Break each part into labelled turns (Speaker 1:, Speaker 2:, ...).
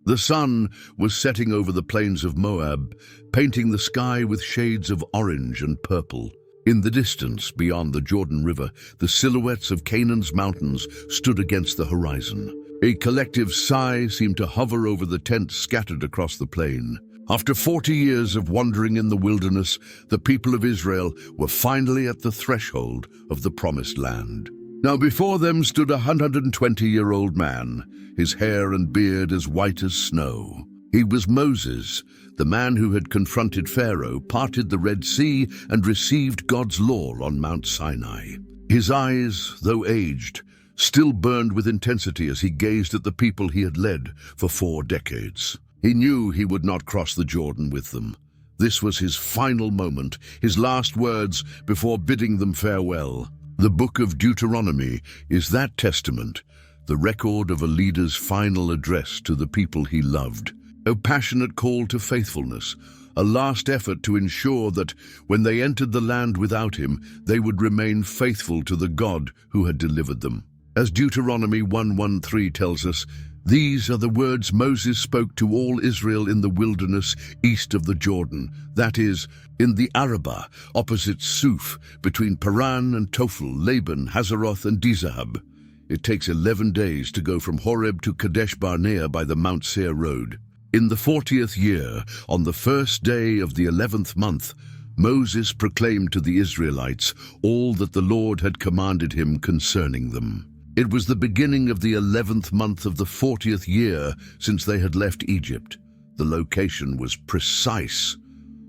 Speaker 1: The sun was setting over the plains of Moab, painting the sky with shades of orange and purple. In the distance, beyond the Jordan River, the silhouettes of Canaan's mountains stood against the horizon. A collective sigh seemed to hover over the tents scattered across the plain. After 40 years of wandering in the wilderness, the people of Israel were finally at the threshold of the Promised Land. Now before them stood a 120-year-old man, his hair and beard as white as snow. He was Moses, the man who had confronted Pharaoh, parted the Red Sea, and received God's law on Mount Sinai. His eyes, though aged, still burned with intensity as he gazed at the people he had led for 4 decades. He knew he would not cross the Jordan with them. This was his final moment, his last words before bidding them farewell. The book of Deuteronomy is that testament, the record of a leader's final address to the people he loved. A passionate call to faithfulness, a last effort to ensure that when they entered the land without him, they would remain faithful to the God who had delivered them. As Deuteronomy 1:13 tells us, these are the words Moses spoke to all Israel in the wilderness east of the Jordan, that is, in the Arabah, opposite Suf, between Paran and Tophel, Laban, Hazeroth and Dizahab. It takes 11 days to go from Horeb to Kadesh Barnea by the Mount Seir road. In the 40th year, on the first day of the 11th month, Moses proclaimed to the Israelites all that the Lord had commanded him concerning them. It was the beginning of the 11th month of the 40th year since they had left Egypt. The location was precise,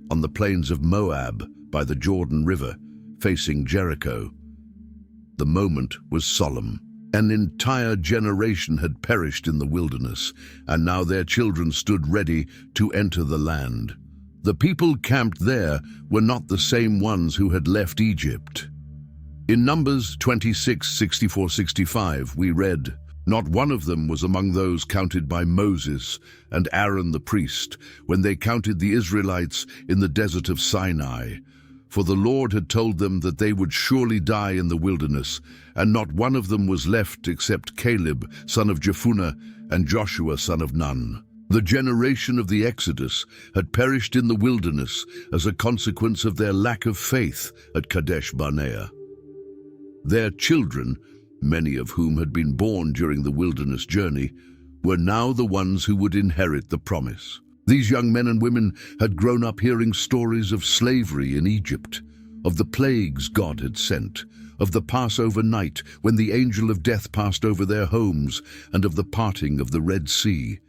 Speaker 1: on the plains of Moab by the Jordan River, facing Jericho. The moment was solemn. An entire generation had perished in the wilderness, and now their children stood ready to enter the land. The people camped there were not the same ones who had left Egypt. In Numbers 26:64-65, we read, "Not one of them was among those counted by Moses and Aaron the priest when they counted the Israelites in the desert of Sinai. For the Lord had told them that they would surely die in the wilderness, and not one of them was left except Caleb, son of Jephunneh, and Joshua, son of Nun." The generation of the Exodus had perished in the wilderness as a consequence of their lack of faith at Kadesh Barnea. Their children, many of whom had been born during the wilderness journey, were now the ones who would inherit the promise. These young men and women had grown up hearing stories of slavery in Egypt, of the plagues God had sent, of the Passover night when the angel of death passed over their homes, and of the parting of the Red Sea.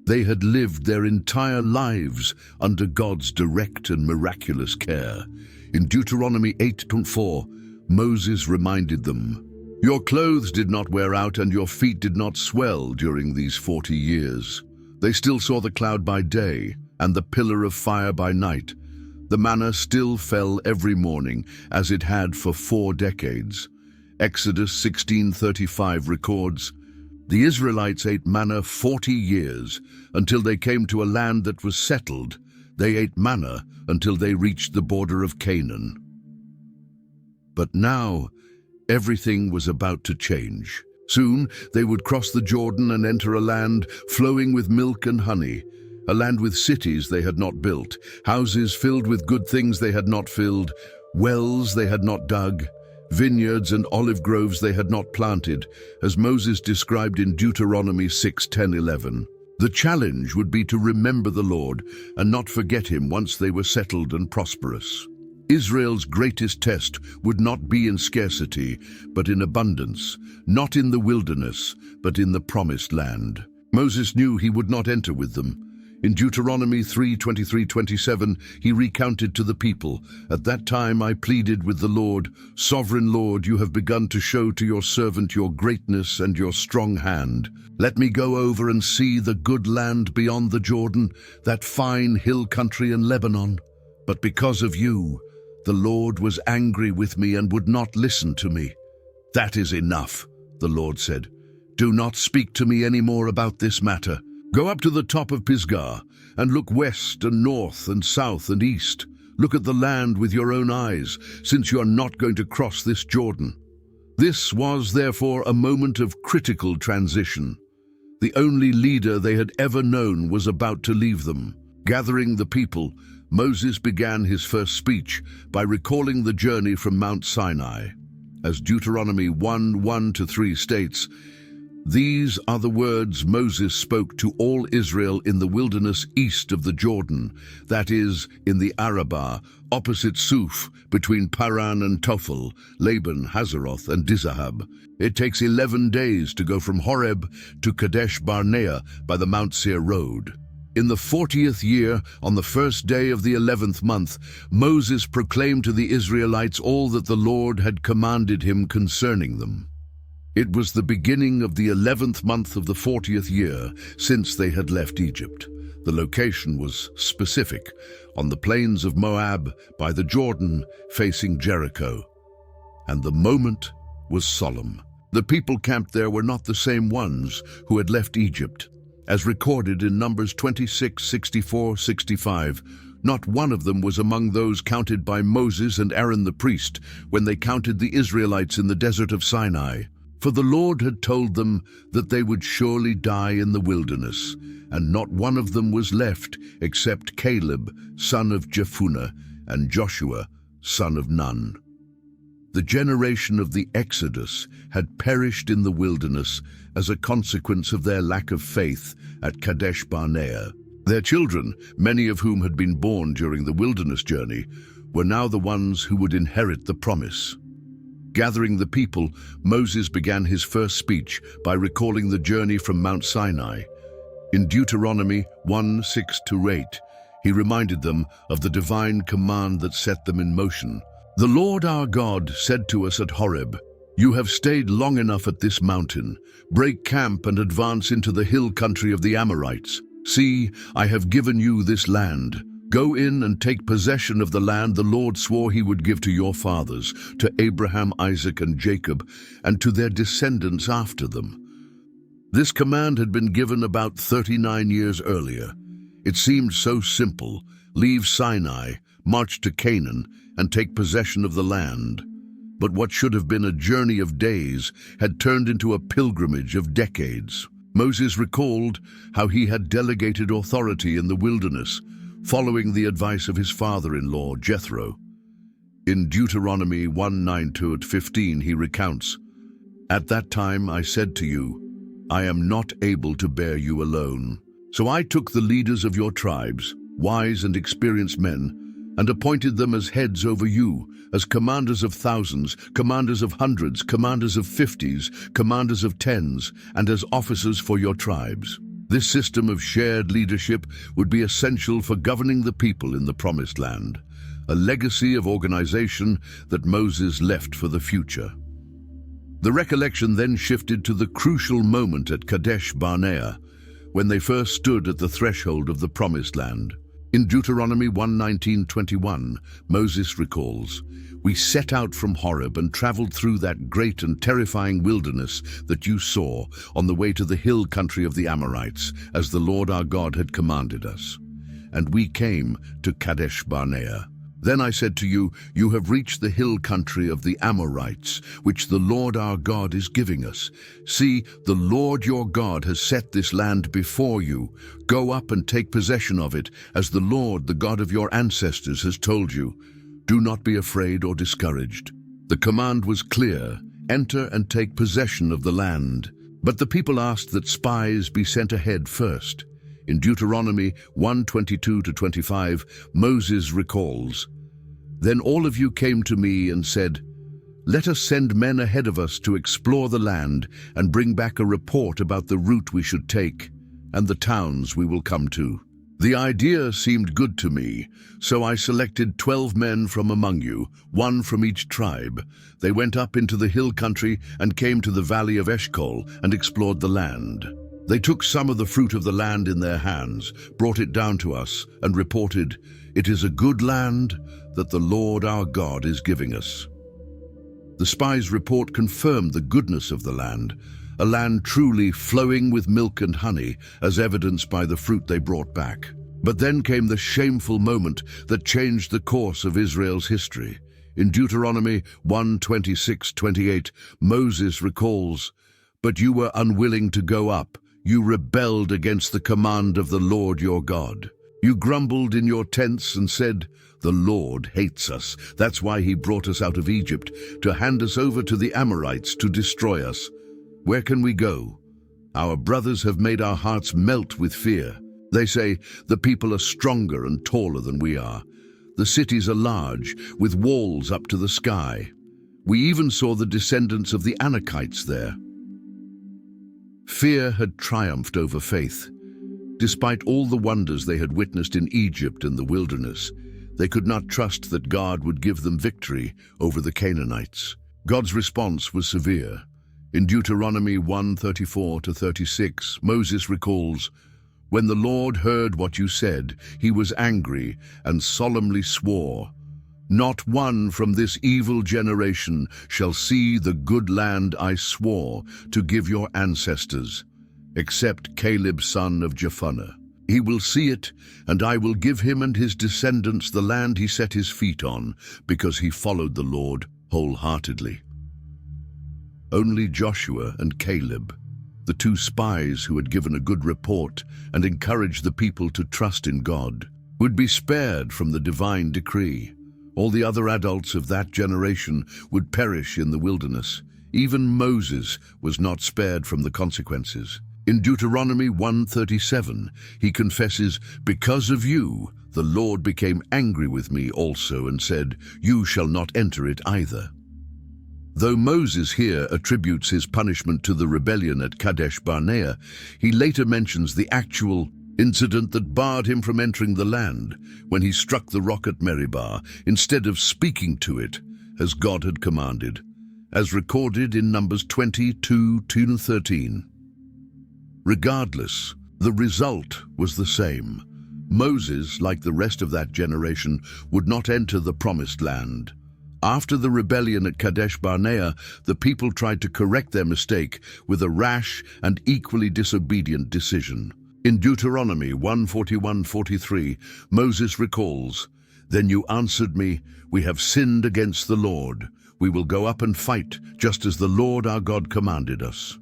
Speaker 1: They had lived their entire lives under God's direct and miraculous care. In Deuteronomy 8:4, Moses reminded them, "Your clothes did not wear out and your feet did not swell during these 40 years. They still saw the cloud by day and the pillar of fire by night. The manna still fell every morning, as it had for 4 decades. Exodus 16:35 records, "The Israelites ate manna 40 years, until they came to a land that was settled. They ate manna until they reached the border of Canaan." But now, everything was about to change. Soon, they would cross the Jordan and enter a land flowing with milk and honey, a land with cities they had not built, houses filled with good things they had not filled, wells they had not dug, vineyards and olive groves they had not planted, as Moses described in Deuteronomy 6:10-11. The challenge would be to remember the Lord and not forget him once they were settled and prosperous. Israel's greatest test would not be in scarcity, but in abundance, not in the wilderness, but in the promised land. Moses knew he would not enter with them. In Deuteronomy 3:23-27, he recounted to the people, "At that time I pleaded with the Lord, 'Sovereign Lord, you have begun to show to your servant your greatness and your strong hand. Let me go over and see the good land beyond the Jordan, that fine hill country in Lebanon. But because of you, the Lord was angry with me and would not listen to me.' 'That is enough,' the Lord said. 'Do not speak to me any more about this matter. Go up to the top of Pisgah and look west and north and south and east. Look at the land with your own eyes, since you are not going to cross this Jordan.' This was therefore a moment of critical transition. The only leader they had ever known was about to leave them. Gathering the people, Moses began his first speech by recalling the journey from Mount Sinai. As Deuteronomy 1:1-3 states, "These are the words Moses spoke to all Israel in the wilderness east of the Jordan, that is, in the Arabah, opposite Suf, between Paran and Tophel, Laban, Hazeroth, and Dizahab. It takes 11 days to go from Horeb to Kadesh Barnea by the Mount Seir road. In the 40th year, on the first day of the 11th month, Moses proclaimed to the Israelites all that the Lord had commanded him concerning them. It was the beginning of the 11th month of the 40th year since they had left Egypt. The location was specific, on the plains of Moab, by the Jordan, facing Jericho. And the moment was solemn. The people camped there were not the same ones who had left Egypt. As recorded in Numbers 26, 64, 65, not one of them was among those counted by Moses and Aaron the priest when they counted the Israelites in the desert of Sinai. For the Lord had told them that they would surely die in the wilderness, and not one of them was left except Caleb, son of Jephunneh, and Joshua, son of Nun. The generation of the Exodus had perished in the wilderness as a consequence of their lack of faith at Kadesh Barnea. Their children, many of whom had been born during the wilderness journey, were now the ones who would inherit the promise. Gathering the people, Moses began his first speech by recalling the journey from Mount Sinai. In Deuteronomy 1:6-8, he reminded them of the divine command that set them in motion. "The Lord our God said to us at Horeb, 'You have stayed long enough at this mountain. Break camp and advance into the hill country of the Amorites. See, I have given you this land. Go in and take possession of the land the Lord swore he would give to your fathers, to Abraham, Isaac, and Jacob, and to their descendants after them.'" This command had been given about 39 years earlier. It seemed so simple: leave Sinai, march to Canaan, and take possession of the land. But what should have been a journey of days had turned into a pilgrimage of decades. Moses recalled how he had delegated authority in the wilderness, following the advice of his father-in-law, Jethro. In Deuteronomy 1:9-15, he recounts, "At that time I said to you, I am not able to bear you alone. So I took the leaders of your tribes, wise and experienced men, and appointed them as heads over you, as commanders of thousands, commanders of hundreds, commanders of 50s, commanders of 10s, and as officers for your tribes." This system of shared leadership would be essential for governing the people in the Promised Land, a legacy of organization that Moses left for the future. The recollection then shifted to the crucial moment at Kadesh Barnea, when they first stood at the threshold of the Promised Land. In Deuteronomy 1:19-21, Moses recalls, "We set out from Horeb and traveled through that great and terrifying wilderness that you saw on the way to the hill country of the Amorites, as the Lord our God had commanded us. And we came to Kadesh Barnea. Then I said to you, 'You have reached the hill country of the Amorites, which the Lord our God is giving us. See, the Lord your God has set this land before you. Go up and take possession of it, as the Lord, the God of your ancestors, has told you. Do not be afraid or discouraged.'" The command was clear: enter and take possession of the land. But the people asked that spies be sent ahead first. In Deuteronomy 1:22-25, Moses recalls, "Then all of you came to me and said, 'Let us send men ahead of us to explore the land and bring back a report about the route we should take and the towns we will come to.' The idea seemed good to me, so I selected 12 men from among you, one from each tribe. They went up into the hill country and came to the valley of Eshcol and explored the land. They took some of the fruit of the land in their hands, brought it down to us, and reported, 'It is a good land that the Lord our God is giving us.' The spies' report confirmed the goodness of the land, a land truly flowing with milk and honey, as evidenced by the fruit they brought back. But then came the shameful moment that changed the course of Israel's history. In Deuteronomy 1:26-28, Moses recalls, "But you were unwilling to go up. You rebelled against the command of the Lord your God. You grumbled in your tents and said, "The Lord hates us. That's why he brought us out of Egypt, to hand us over to the Amorites to destroy us. Where can we go? Our brothers have made our hearts melt with fear. They say, the people are stronger and taller than we are. The cities are large, with walls up to the sky. We even saw the descendants of the Anakites there." Fear had triumphed over faith. Despite all the wonders they had witnessed in Egypt and the wilderness, they could not trust that God would give them victory over the Canaanites. God's response was severe. In Deuteronomy 1:34-36, Moses recalls, "When the Lord heard what you said, he was angry and solemnly swore, 'Not one from this evil generation shall see the good land I swore to give your ancestors, except Caleb son of Jephunneh. He will see it, and I will give him and his descendants the land he set his feet on, because he followed the Lord wholeheartedly.'" Only Joshua and Caleb, the two spies who had given a good report and encouraged the people to trust in God, would be spared from the divine decree. All the other adults of that generation would perish in the wilderness. Even Moses was not spared from the consequences. In Deuteronomy 1:37, he confesses, "Because of you, the Lord became angry with me also and said, 'You shall not enter it either.'" Though Moses here attributes his punishment to the rebellion at Kadesh Barnea, he later mentions the actual incident that barred him from entering the land, when he struck the rock at Meribah instead of speaking to it, as God had commanded, as recorded in Numbers 22:2-13. Regardless, the result was the same. Moses, like the rest of that generation, would not enter the promised land. After the rebellion at Kadesh Barnea, the people tried to correct their mistake with a rash and equally disobedient decision. In Deuteronomy 1:41-43, Moses recalls, "Then you answered me, 'We have sinned against the Lord. We will go up and fight, just as the Lord our God commanded us.'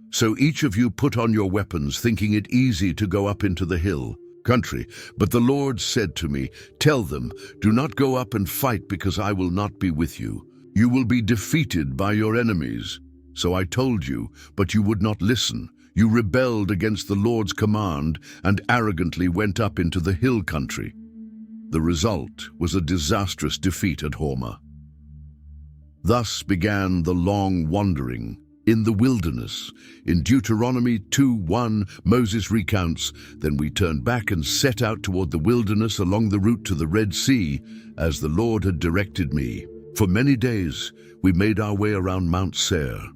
Speaker 1: So each of you put on your weapons, thinking it easy to go up into the hill country. But the Lord said to me, 'Tell them, do not go up and fight, because I will not be with you. You will be defeated by your enemies.' So I told you, but you would not listen. You rebelled against the Lord's command and arrogantly went up into the hill country." The result was a disastrous defeat at Hormah. Thus began the long wandering in the wilderness. In Deuteronomy 2:1, Moses recounts, "Then we turned back and set out toward the wilderness along the route to the Red Sea, as the Lord had directed me. For many days we made our way around Mount Seir."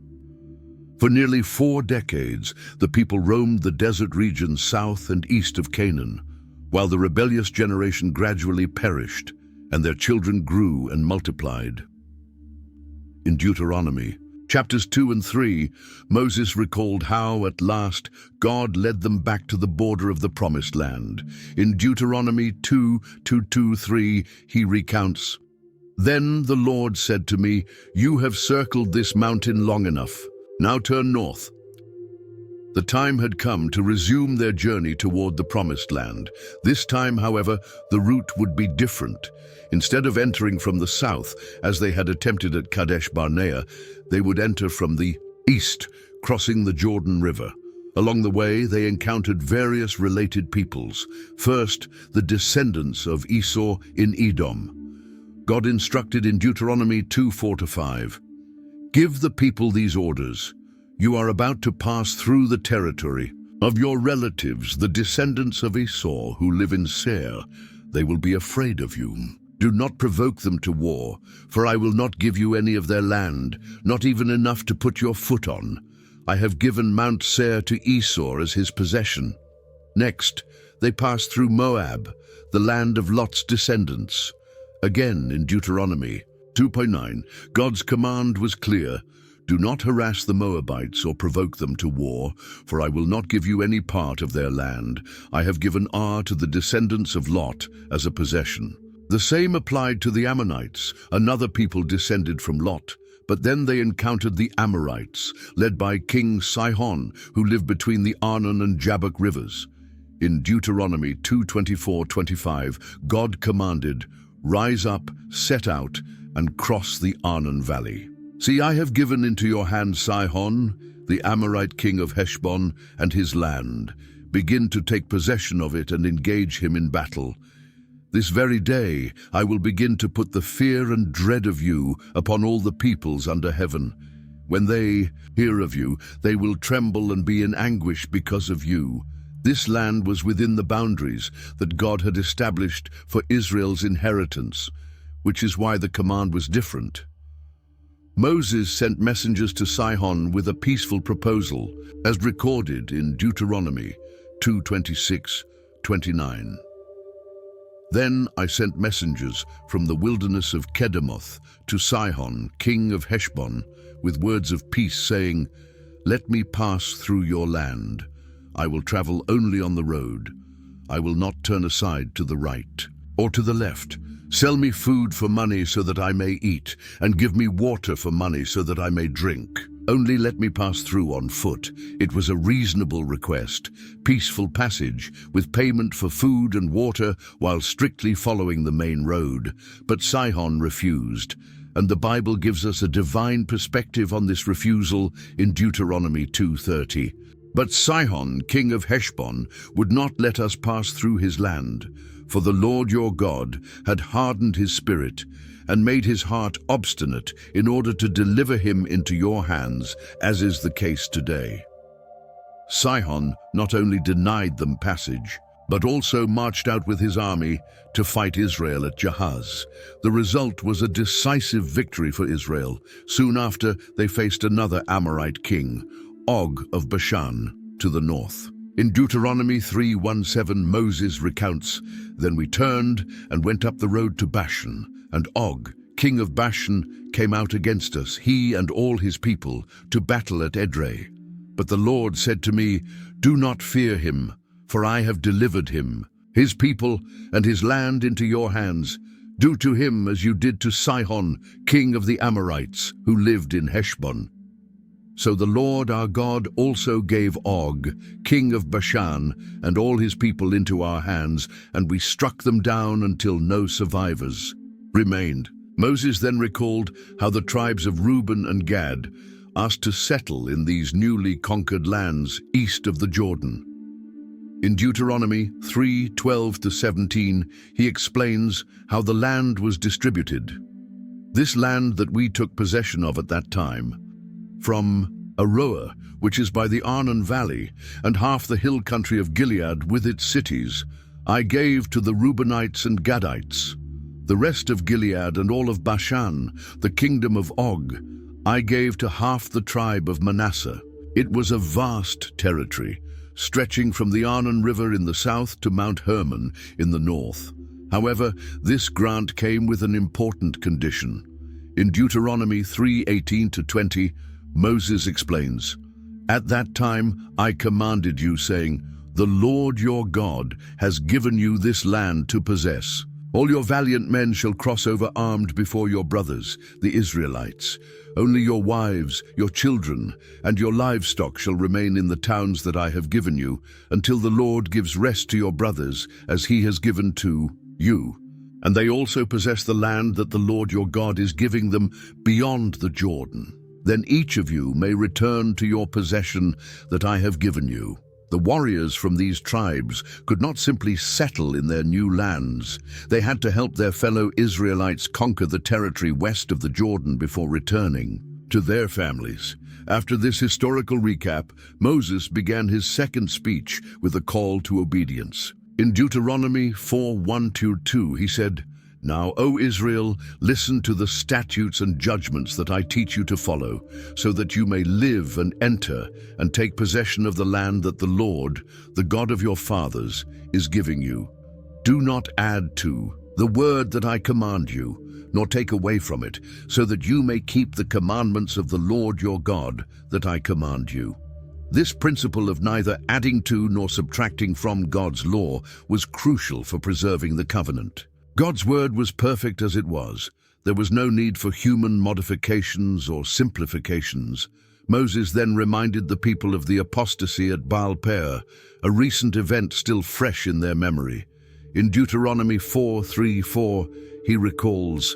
Speaker 1: For nearly 4 decades, the people roamed the desert regions south and east of Canaan, while the rebellious generation gradually perished, and their children grew and multiplied. In Deuteronomy, chapters 2 and 3, Moses recalled how, at last, God led them back to the border of the Promised Land. In Deuteronomy 2:2-3, he recounts, "Then the Lord said to me, 'You have circled this mountain long enough. Now turn north.'" The time had come to resume their journey toward the Promised Land. This time, however, the route would be different. Instead of entering from the south, as they had attempted at Kadesh Barnea, they would enter from the east, crossing the Jordan River. Along the way, they encountered various related peoples. First, the descendants of Esau in Edom. God instructed in Deuteronomy 2:4-5, "Give the people these orders. You are about to pass through the territory of your relatives, the descendants of Esau, who live in Seir. They will be afraid of you. Do not provoke them to war, for I will not give you any of their land, not even enough to put your foot on. I have given Mount Seir to Esau as his possession." Next, they passed through Moab, the land of Lot's descendants. Again, in Deuteronomy 2:9, God's command was clear: "Do not harass the Moabites or provoke them to war, for I will not give you any part of their land. I have given Ar to the descendants of Lot as a possession." The same applied to the Ammonites, another people descended from Lot, But then they encountered the Amorites, led by King Sihon, who lived between the Arnon and Jabbok rivers. In Deuteronomy 2:24-25, God commanded, "Rise up, set out, and cross the Arnon valley. See, I have given into your hand Sihon, the Amorite king of Heshbon, and his land. Begin to take possession of it and engage him in battle. This very day I will begin to put the fear and dread of you upon all the peoples under heaven. When they hear of you, they will tremble and be in anguish because of you." This land was within the boundaries that God had established for Israel's inheritance, which is why the command was different. Moses sent messengers to Sihon with a peaceful proposal, as recorded in Deuteronomy 2:26-29. Then I sent messengers from the wilderness of Kedemoth to Sihon, king of Heshbon, with words of peace, saying, "Let me pass through your land. I will travel only on the road. I will not turn aside to the right or to the left. Sell me food for money so that I may eat, and give me water for money so that I may drink. Only let me pass through on foot." It was a reasonable request, peaceful passage, with payment for food and water while strictly following the main road. But Sihon refused, and the Bible gives us a divine perspective on this refusal in Deuteronomy 2:30. "But Sihon, king of Heshbon, would not let us pass through his land, for the Lord your God had hardened his spirit and made his heart obstinate in order to deliver him into your hands, as is the case today." Sihon not only denied them passage, but also marched out with his army to fight Israel at Jahaz. The result was a decisive victory for Israel. Soon after, they faced another Amorite king, Og of Bashan, to the north. In Deuteronomy 3:17, Moses recounts, "Then we turned and went up the road to Bashan, and Og, king of Bashan, came out against us, he and all his people, to battle at Edrei. But the Lord said to me, 'Do not fear him, for I have delivered him, his people, and his land into your hands. Do to him as you did to Sihon, king of the Amorites, who lived in Heshbon.' So the Lord our God also gave Og, king of Bashan, and all his people into our hands, and we struck them down until no survivors remained." Moses then recalled how the tribes of Reuben and Gad asked to settle in these newly conquered lands east of the Jordan. In Deuteronomy 3:12-17, he explains how the land was distributed. "This land that we took possession of at that time, from Aroer, which is by the Arnon Valley, and half the hill country of Gilead with its cities, I gave to the Reubenites and Gadites. The rest of Gilead and all of Bashan, the kingdom of Og, I gave to half the tribe of Manasseh." It was a vast territory, stretching from the Arnon River in the south to Mount Hermon in the north. However, this grant came with an important condition. In Deuteronomy 3:18-20, Moses explains, "At that time I commanded you, saying, 'The Lord your God has given you this land to possess. All your valiant men shall cross over armed before your brothers, the Israelites. Only your wives, your children, and your livestock shall remain in the towns that I have given you, until the Lord gives rest to your brothers, as he has given to you. And they also possess the land that the Lord your God is giving them beyond the Jordan. Then each of you may return to your possession that I have given you." The warriors from these tribes could not simply settle in their new lands. They had to help their fellow Israelites conquer the territory west of the Jordan before returning to their families. After this historical recap, Moses began his second speech with a call to obedience. In Deuteronomy 4:1-2, he said, "Now, O Israel, listen to the statutes and judgments that I teach you to follow, so that you may live and enter and take possession of the land that the Lord, the God of your fathers, is giving you. Do not add to the word that I command you, nor take away from it, so that you may keep the commandments of the Lord your God that I command you." This principle of neither adding to nor subtracting from God's law was crucial for preserving the covenant. God's word was perfect as it was. There was no need for human modifications or simplifications. Moses then reminded the people of the apostasy at Baal-peor, a recent event still fresh in their memory. In Deuteronomy 4:3-4, he recalls,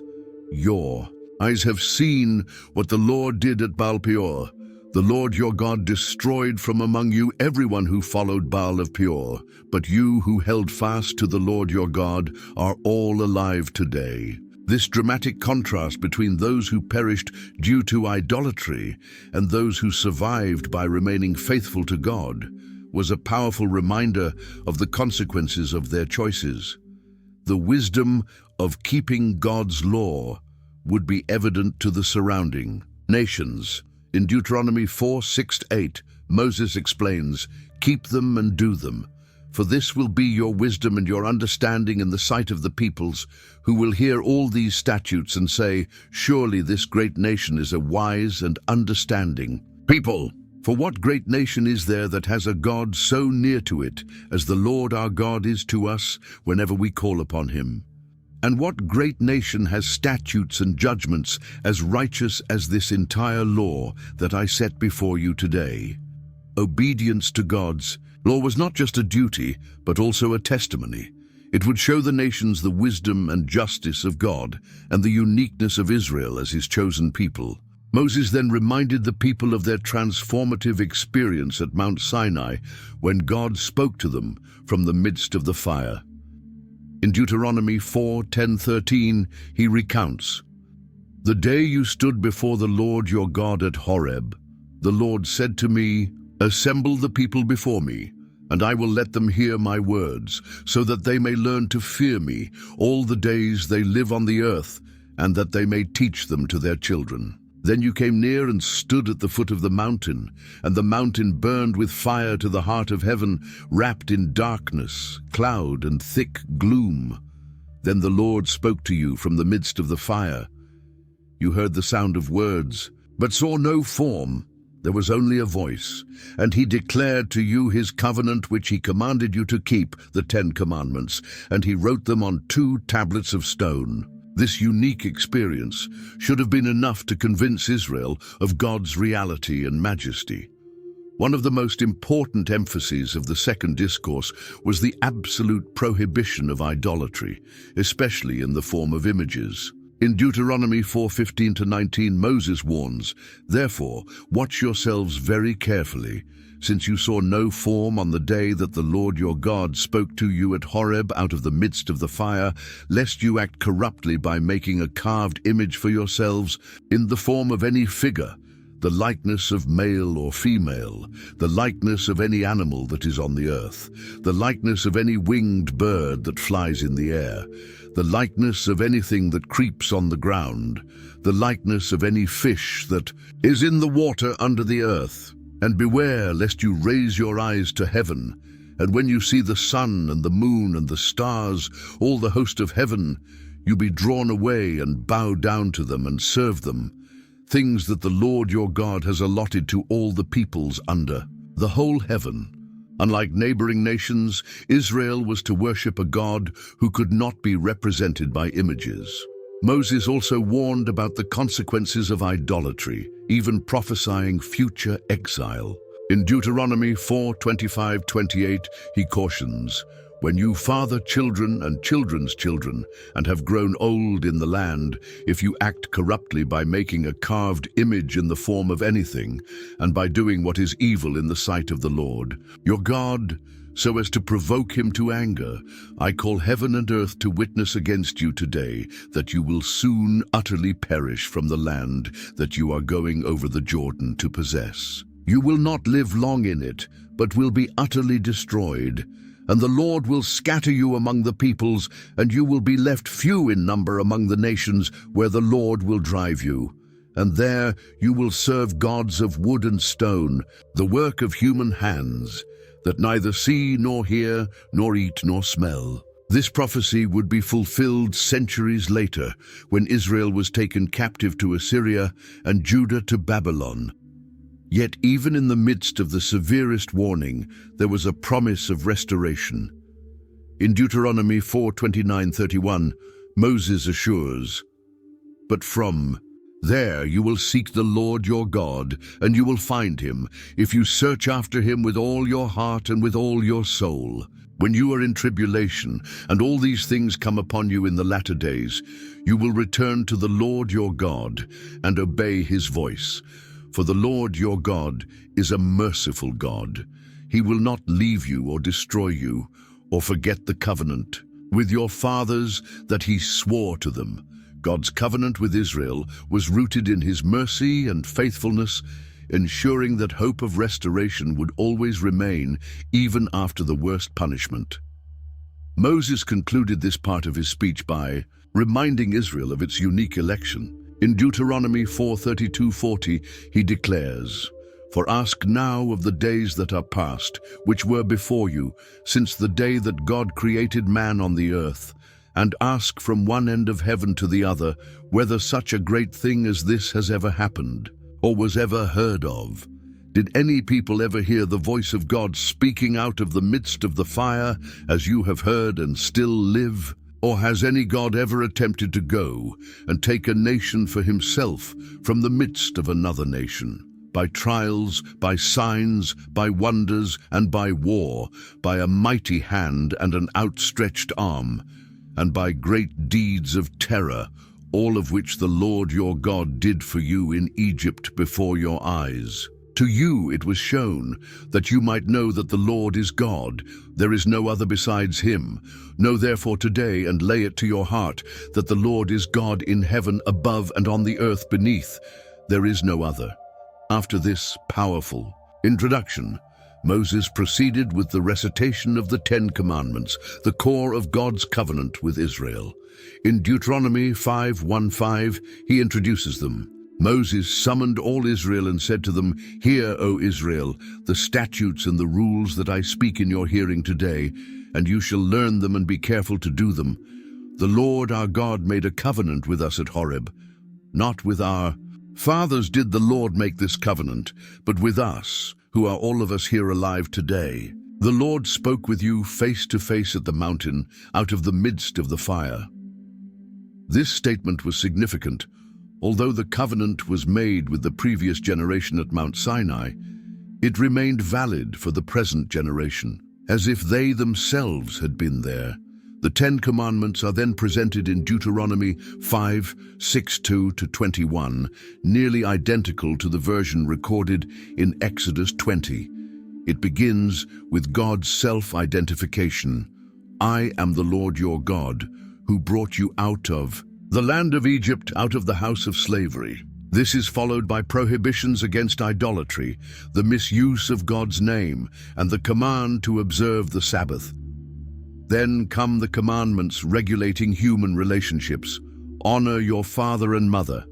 Speaker 1: "Your eyes have seen what the Lord did at Baal-peor. The Lord your God destroyed from among you everyone who followed Baal of Peor, but you who held fast to the Lord your God are all alive today." This dramatic contrast between those who perished due to idolatry and those who survived by remaining faithful to God was a powerful reminder of the consequences of their choices. The wisdom of keeping God's law would be evident to the surrounding nations. In Deuteronomy 4:6-8, Moses explains, "Keep them and do them, for this will be your wisdom and your understanding in the sight of the peoples, who will hear all these statutes and say, 'Surely this great nation is a wise and understanding people.' For what great nation is there that has a God so near to it as the Lord our God is to us whenever we call upon him? And what great nation has statutes and judgments as righteous as this entire law that I set before you today?" Obedience to God's law was not just a duty, but also a testimony. It would show the nations the wisdom and justice of God and the uniqueness of Israel as his chosen people. Moses then reminded the people of their transformative experience at Mount Sinai when God spoke to them from the midst of the fire. In Deuteronomy 4:10-13, he recounts, "The day you stood before the Lord your God at Horeb, the Lord said to me, 'Assemble the people before me, and I will let them hear my words, so that they may learn to fear me all the days they live on the earth, and that they may teach them to their children.' Then you came near and stood at the foot of the mountain, and the mountain burned with fire to the heart of heaven, wrapped in darkness, cloud, and thick gloom. Then the Lord spoke to you from the midst of the fire. You heard the sound of words, but saw no form. There was only a voice, and he declared to you his covenant which he commanded you to keep, the 10 Commandments, and he wrote them on 2 tablets of stone. This unique experience should have been enough to convince Israel of God's reality and majesty. One of the most important emphases of the second discourse was the absolute prohibition of idolatry, especially in the form of images. In Deuteronomy 4:15-19, Moses warns, "Therefore, watch yourselves very carefully, since you saw no form on the day that the Lord your God spoke to you at Horeb out of the midst of the fire, lest you act corruptly by making a carved image for yourselves in the form of any figure, the likeness of male or female, the likeness of any animal that is on the earth, the likeness of any winged bird that flies in the air, the likeness of anything that creeps on the ground, the likeness of any fish that is in the water under the earth. And beware lest you raise your eyes to heaven, and when you see the sun and the moon and the stars, all the host of heaven, you be drawn away and bow down to them and serve them, things that the Lord your God has allotted to all the peoples under the whole heaven." Unlike neighboring nations, Israel was to worship a God who could not be represented by images. Moses also warned about the consequences of idolatry, even prophesying future exile. In Deuteronomy 4:25-28, he cautions, "When you father children and children's children, and have grown old in the land, if you act corruptly by making a carved image in the form of anything, and by doing what is evil in the sight of the Lord your God, so as to provoke him to anger, I call heaven and earth to witness against you today that you will soon utterly perish from the land that you are going over the Jordan to possess. You will not live long in it, but will be utterly destroyed. And the Lord will scatter you among the peoples, and you will be left few in number among the nations where the Lord will drive you. And there you will serve gods of wood and stone, the work of human hands, that neither see nor hear, nor eat nor smell." This prophecy would be fulfilled centuries later, when Israel was taken captive to Assyria and Judah to Babylon. Yet even in the midst of the severest warning, there was a promise of restoration. In Deuteronomy 4:29-31, Moses assures, but from there you will seek the Lord your God, and you will find him, if you search after him with all your heart and with all your soul. When you are in tribulation, and all these things come upon you in the latter days, you will return to the Lord your God, and obey his voice. For the Lord your God is a merciful God. He will not leave you or destroy you, or forget the covenant with your fathers that he swore to them. God's covenant with Israel was rooted in his mercy and faithfulness, ensuring that hope of restoration would always remain even after the worst punishment. Moses concluded this part of his speech by reminding Israel of its unique election. In Deuteronomy 4:32-40, he declares, "For ask now of the days that are past, which were before you, since the day that God created man on the earth, and ask from one end of heaven to the other, whether such a great thing as this has ever happened, or was ever heard of. Did any people ever hear the voice of God speaking out of the midst of the fire, as you have heard and still live? Or has any God ever attempted to go and take a nation for himself from the midst of another nation? By trials, by signs, by wonders, and by war, by a mighty hand and an outstretched arm, and by great deeds of terror, all of which the Lord your God did for you in Egypt before your eyes. To you it was shown, that you might know that the Lord is God. There is no other besides him. Know therefore today, and lay it to your heart, that the Lord is God in heaven above and on the earth beneath. There is no other." After this powerful introduction, Moses proceeded with the recitation of the 10 Commandments, the core of God's covenant with Israel. In Deuteronomy 5:1-5, he introduces them. Moses summoned all Israel and said to them, "Hear, O Israel, the statutes and the rules that I speak in your hearing today, and you shall learn them and be careful to do them. The Lord our God made a covenant with us at Horeb. Not with our fathers did the Lord make this covenant, but with us, who are all of us here alive today. The Lord spoke with you face to face at the mountain, out of the midst of the fire." This statement was significant. Although the covenant was made with the previous generation at Mount Sinai, it remained valid for the present generation, as if they themselves had been there. The 10 Commandments are then presented in Deuteronomy 5:6-21, nearly identical to the version recorded in Exodus 20. It begins with God's self-identification. "I am the Lord your God, who brought you out of the land of Egypt, out of the house of slavery." This is followed by prohibitions against idolatry, the misuse of God's name, and the command to observe the Sabbath. Then come the commandments regulating human relationships. "Honor your father and mother.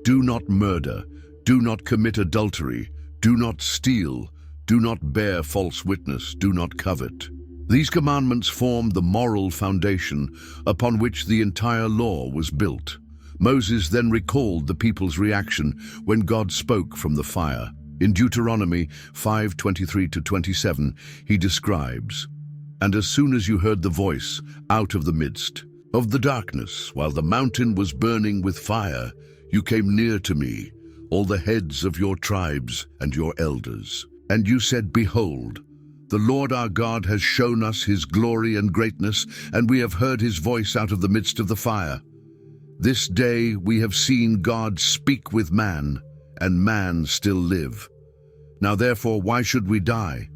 Speaker 1: Do not murder. Do not commit adultery. Do not steal. Do not bear false witness. Do not covet." These commandments form the moral foundation upon which the entire law was built. Moses then recalled the people's reaction when God spoke from the fire. In Deuteronomy 5:23-27, he describes, "And as soon as you heard the voice out of the midst of the darkness, while the mountain was burning with fire, you came near to me, all the heads of your tribes and your elders. And you said, 'Behold, the Lord our God has shown us his glory and greatness, and we have heard his voice out of the midst of the fire. This day we have seen God speak with man, and man still live. Now therefore, why should we die?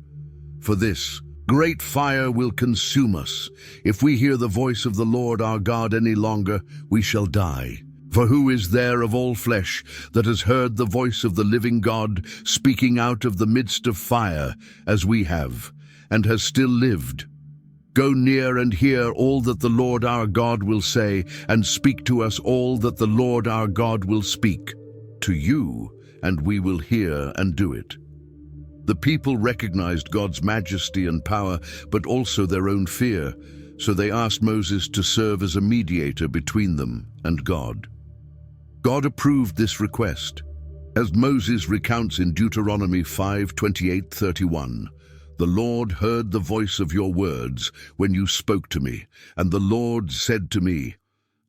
Speaker 1: For this great fire will consume us. If we hear the voice of the Lord our God any longer, we shall die. For who is there of all flesh that has heard the voice of the living God speaking out of the midst of fire, as we have, and has still lived? Go near and hear all that the Lord our God will say, and speak to us all that the Lord our God will speak to you, and we will hear and do it." The people recognized God's majesty and power, but also their own fear, so they asked Moses to serve as a mediator between them and God. God approved this request. As Moses recounts in Deuteronomy 5:28-31, "The Lord heard the voice of your words when you spoke to me, and the Lord said to me,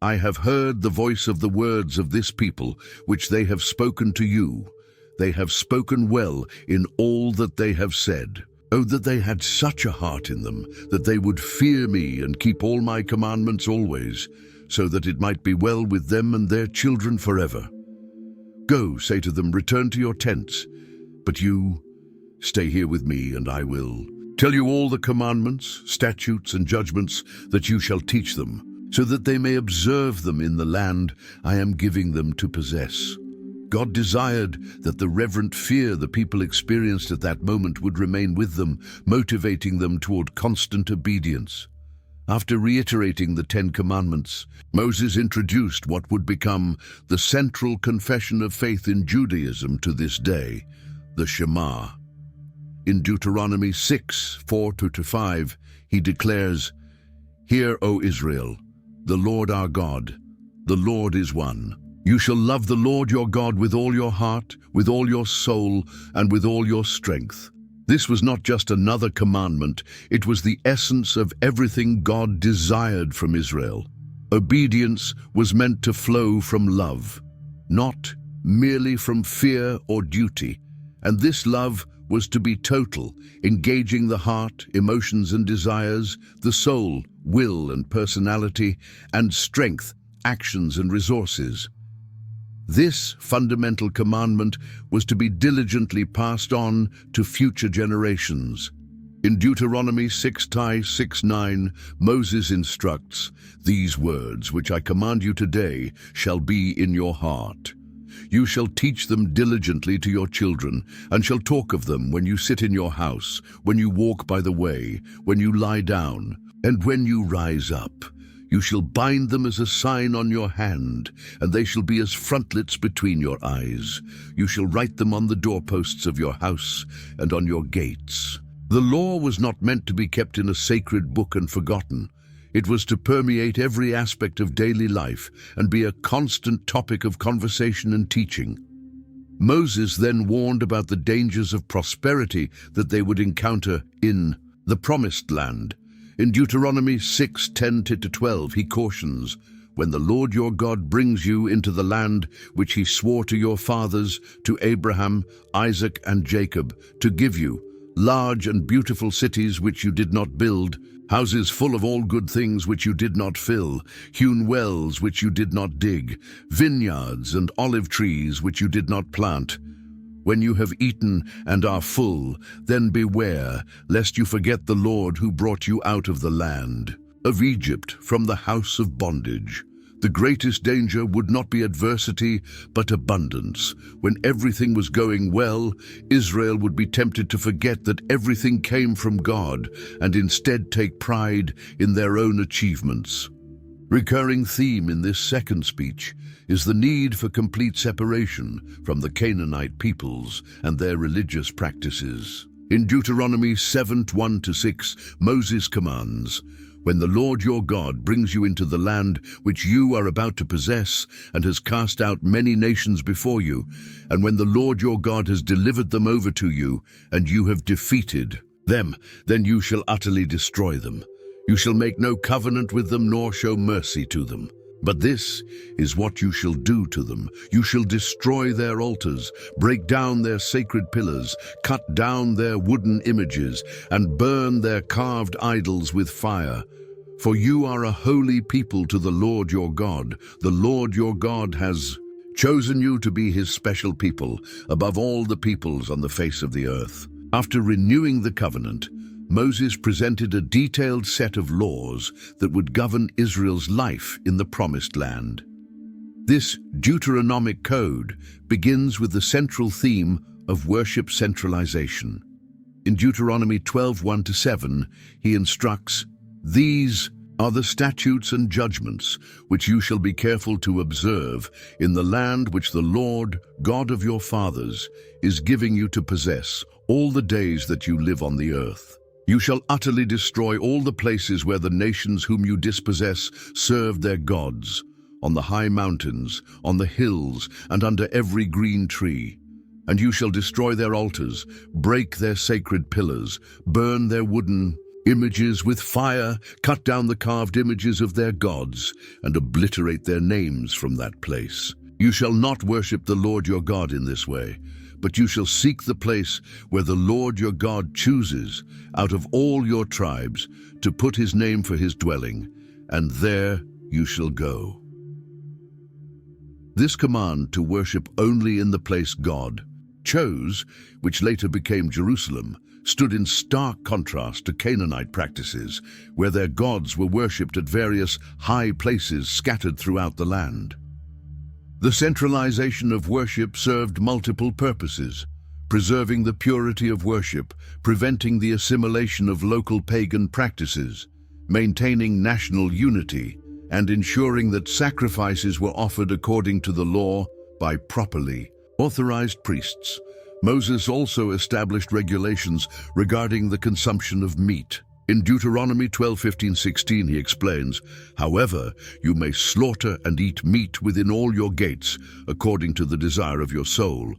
Speaker 1: I have heard the voice of the words of this people, which they have spoken to you. They have spoken well in all that they have said. Oh, that they had such a heart in them, that they would fear me and keep all my commandments always, so that it might be well with them and their children forever. Go, say to them, return to your tents. But you, stay here with me, and I will tell you all the commandments, statutes, and judgments that you shall teach them, so that they may observe them in the land I am giving them to possess. God desired that the reverent fear the people experienced at that moment would remain with them, motivating them toward constant obedience. After reiterating the 10 Commandments, Moses introduced what would become the central confession of faith in Judaism to this day, the Shema. In Deuteronomy 6:4-5, he declares, "Hear, O Israel, the Lord our God, the Lord is one. You shall love the Lord your God with all your heart, with all your soul, and with all your strength." This was not just another commandment, it was the essence of everything God desired from Israel. Obedience was meant to flow from love, not merely from fear or duty, and this love was to be total, engaging the heart, emotions and desires, the soul, will and personality, and strength, actions and resources. This fundamental commandment was to be diligently passed on to future generations. In Deuteronomy 6:6-9, Moses instructs, "These words which I command you today shall be in your heart. You shall teach them diligently to your children, and shall talk of them when you sit in your house, when you walk by the way, when you lie down, and when you rise up. You shall bind them as a sign on your hand, and they shall be as frontlets between your eyes. You shall write them on the doorposts of your house and on your gates." The law was not meant to be kept in a sacred book and forgotten. It was to permeate every aspect of daily life and be a constant topic of conversation and teaching. Moses then warned about the dangers of prosperity that they would encounter in the Promised Land. In Deuteronomy 6:10-12, he cautions, "When the Lord your God brings you into the land which he swore to your fathers, to Abraham, Isaac, and Jacob, to give you, large and beautiful cities which you did not build, houses full of all good things which you did not fill, hewn wells which you did not dig, vineyards and olive trees which you did not plant. When you have eaten and are full, then beware, lest you forget the Lord who brought you out of the land of Egypt from the house of bondage." The greatest danger would not be adversity, but abundance. When everything was going well, Israel would be tempted to forget that everything came from God and instead take pride in their own achievements. Recurring theme in this second speech is the need for complete separation from the Canaanite peoples and their religious practices. In Deuteronomy 7:1-6, Moses commands, "When the Lord your God brings you into the land which you are about to possess and has cast out many nations before you, and when the Lord your God has delivered them over to you, and you have defeated them, then you shall utterly destroy them. You shall make no covenant with them nor show mercy to them. But this is what you shall do to them. You shall destroy their altars, break down their sacred pillars, cut down their wooden images, and burn their carved idols with fire. For you are a holy people to the Lord your God. The Lord your God has chosen you to be his special people, above all the peoples on the face of the earth." After renewing the covenant, Moses presented a detailed set of laws that would govern Israel's life in the Promised Land. This Deuteronomic code begins with the central theme of worship centralization. In Deuteronomy 12:1-7, he instructs, "These are the statutes and judgments which you shall be careful to observe in the land which the Lord, God of your fathers, is giving you to possess all the days that you live on the earth. You shall utterly destroy all the places where the nations whom you dispossess served their gods, on the high mountains, on the hills, and under every green tree. And you shall destroy their altars, break their sacred pillars, burn their wooden images with fire, cut down the carved images of their gods, and obliterate their names from that place. You shall not worship the Lord your God in this way, but you shall seek the place where the Lord your God chooses out of all your tribes to put his name for his dwelling, and there you shall go. This command to worship only in the place God chose, which later became Jerusalem, stood in stark contrast to Canaanite practices, where their gods were worshipped at various high places scattered throughout the land. The centralization of worship served multiple purposes: preserving the purity of worship, preventing the assimilation of local pagan practices, maintaining national unity, and ensuring that sacrifices were offered according to the law by properly authorized priests. Moses also established regulations regarding the consumption of meat. In Deuteronomy 12:15-16 he explains, "However, you may slaughter and eat meat within all your gates, according to the desire of your soul,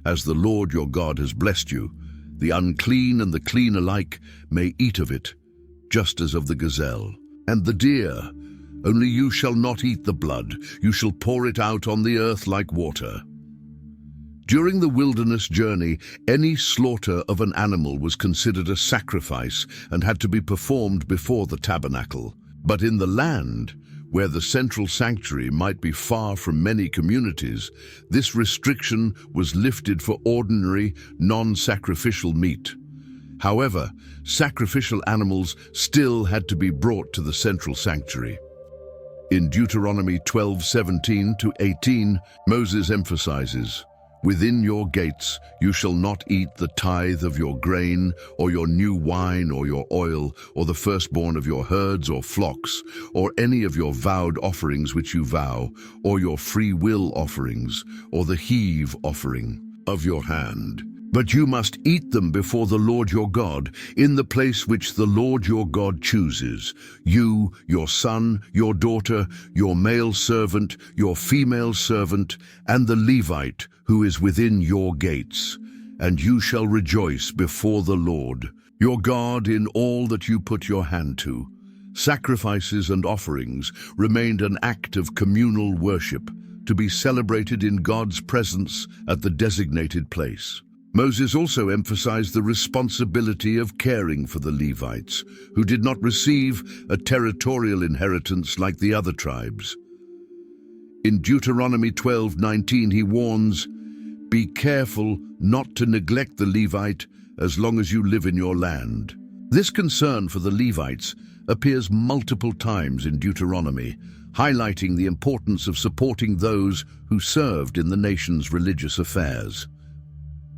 Speaker 1: as the Lord your God has blessed you. The unclean and the clean alike may eat of it, just as of the gazelle and the deer. Only you shall not eat the blood, you shall pour it out on the earth like water." During the wilderness journey, any slaughter of an animal was considered a sacrifice and had to be performed before the tabernacle. But in the land, where the central sanctuary might be far from many communities, this restriction was lifted for ordinary, non-sacrificial meat. However, sacrificial animals still had to be brought to the central sanctuary. In Deuteronomy 12:17-18, Moses emphasizes, "Within your gates you shall not eat the tithe of your grain, or your new wine, or your oil, or the firstborn of your herds or flocks, or any of your vowed offerings which you vow, or your free will offerings, or the heave offering of your hand. But you must eat them before the Lord your God, in the place which the Lord your God chooses. You, your son, your daughter, your male servant, your female servant, and the Levite who is within your gates. And you shall rejoice before the Lord your God in all that you put your hand to." Sacrifices and offerings remained an act of communal worship, to be celebrated in God's presence at the designated place. Moses also emphasized the responsibility of caring for the Levites, who did not receive a territorial inheritance like the other tribes. In Deuteronomy 12:19 he warns, "Be careful not to neglect the Levite as long as you live in your land." This concern for the Levites appears multiple times in Deuteronomy, highlighting the importance of supporting those who served in the nation's religious affairs.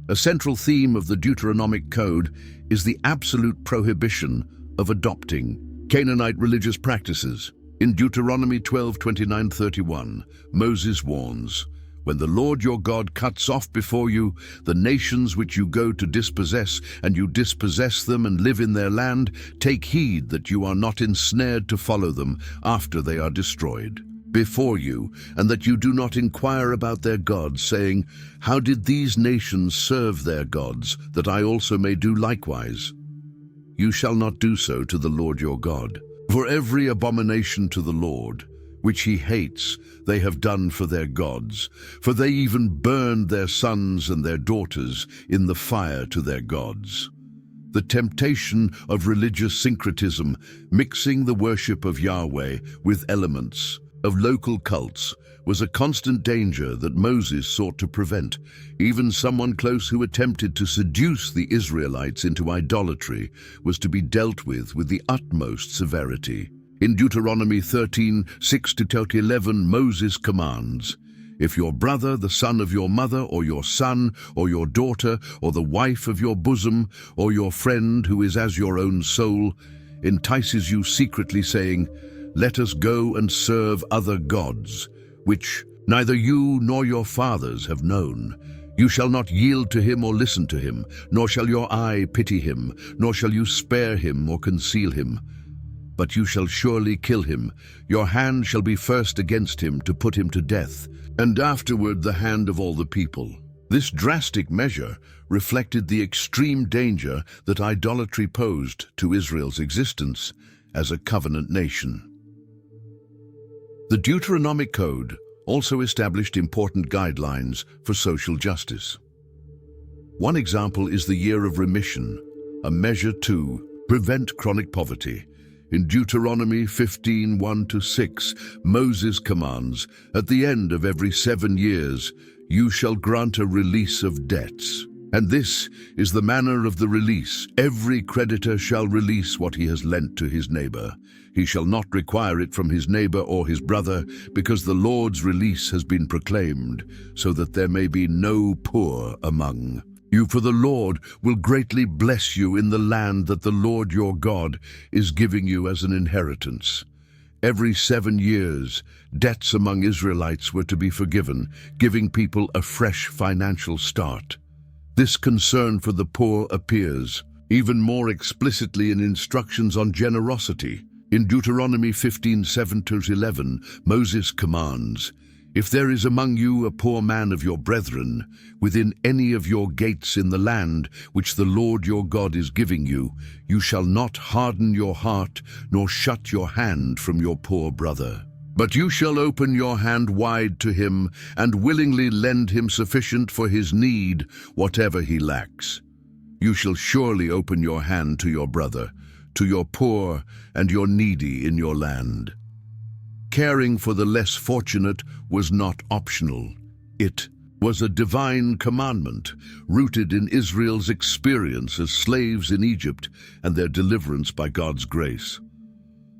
Speaker 1: A central theme of the Deuteronomic Code is the absolute prohibition of adopting Canaanite religious practices. In Deuteronomy 12:29-31, Moses warns, "When the Lord your God cuts off before you the nations which you go to dispossess, and you dispossess them and live in their land, take heed that you are not ensnared to follow them after they are destroyed before you, and that you do not inquire about their gods, saying, 'How did these nations serve their gods, that I also may do likewise?' You shall not do so to the Lord your God. For every abomination to the Lord, which he hates, they have done for their gods, for they even burned their sons and their daughters in the fire to their gods." The temptation of religious syncretism, mixing the worship of Yahweh with elements of local cults, was a constant danger that Moses sought to prevent. Even someone close who attempted to seduce the Israelites into idolatry was to be dealt with the utmost severity. In Deuteronomy 13:6-11, Moses commands, "If your brother, the son of your mother, or your son, or your daughter, or the wife of your bosom, or your friend who is as your own soul, entices you secretly, saying, 'Let us go and serve other gods,' which neither you nor your fathers have known, you shall not yield to him or listen to him, nor shall your eye pity him, nor shall you spare him or conceal him. But you shall surely kill him. Your hand shall be first against him to put him to death, and afterward the hand of all the people. This drastic measure reflected the extreme danger that idolatry posed to Israel's existence as a covenant nation. The Deuteronomic Code also established important guidelines for social justice. One example is the Year of Remission, a measure to prevent chronic poverty. In Deuteronomy 15:1-6, Moses commands, "At the end of every 7 years, you shall grant a release of debts. And this is the manner of the release. Every creditor shall release what he has lent to his neighbor. He shall not require it from his neighbor or his brother, because the Lord's release has been proclaimed, so that there may be no poor among you. For the Lord will greatly bless you in the land that the Lord your God is giving you as an inheritance." Every 7 years, debts among Israelites were to be forgiven, giving people a fresh financial start. This concern for the poor appears even more explicitly in instructions on generosity. In Deuteronomy 15:7-11, Moses commands, "If there is among you a poor man of your brethren, within any of your gates in the land which the Lord your God is giving you, you shall not harden your heart nor shut your hand from your poor brother. But you shall open your hand wide to him and willingly lend him sufficient for his need, whatever he lacks. You shall surely open your hand to your brother, to your poor and your needy in your land." Caring for the less fortunate was not optional. It was a divine commandment, rooted in Israel's experience as slaves in Egypt and their deliverance by God's grace.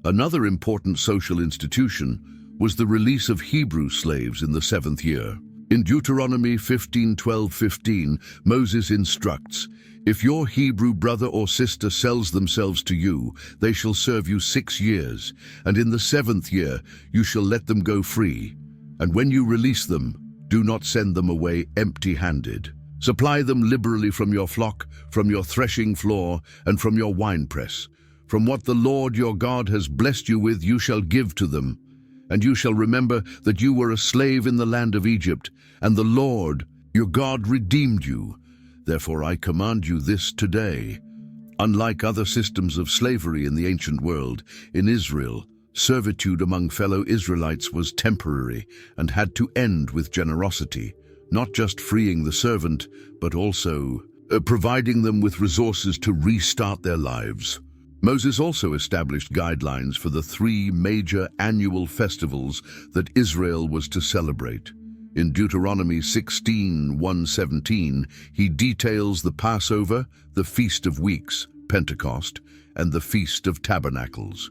Speaker 1: Another important social institution was the release of Hebrew slaves in the 7th year. In Deuteronomy 15:12-15, Moses instructs, "If your Hebrew brother or sister sells themselves to you, they shall serve you 6 years, and in the 7th year you shall let them go free. And when you release them, do not send them away empty-handed. Supply them liberally from your flock, from your threshing floor, and from your winepress. From what the Lord your God has blessed you with, you shall give to them. And you shall remember that you were a slave in the land of Egypt, and the Lord your God redeemed you. Therefore I command you this today." Unlike other systems of slavery in the ancient world, in Israel, servitude among fellow Israelites was temporary and had to end with generosity, not just freeing the servant, but also providing them with resources to restart their lives. Moses also established guidelines for the 3 major annual festivals that Israel was to celebrate. In Deuteronomy 16:1-17, he details the Passover, the Feast of Weeks, Pentecost, and the Feast of Tabernacles.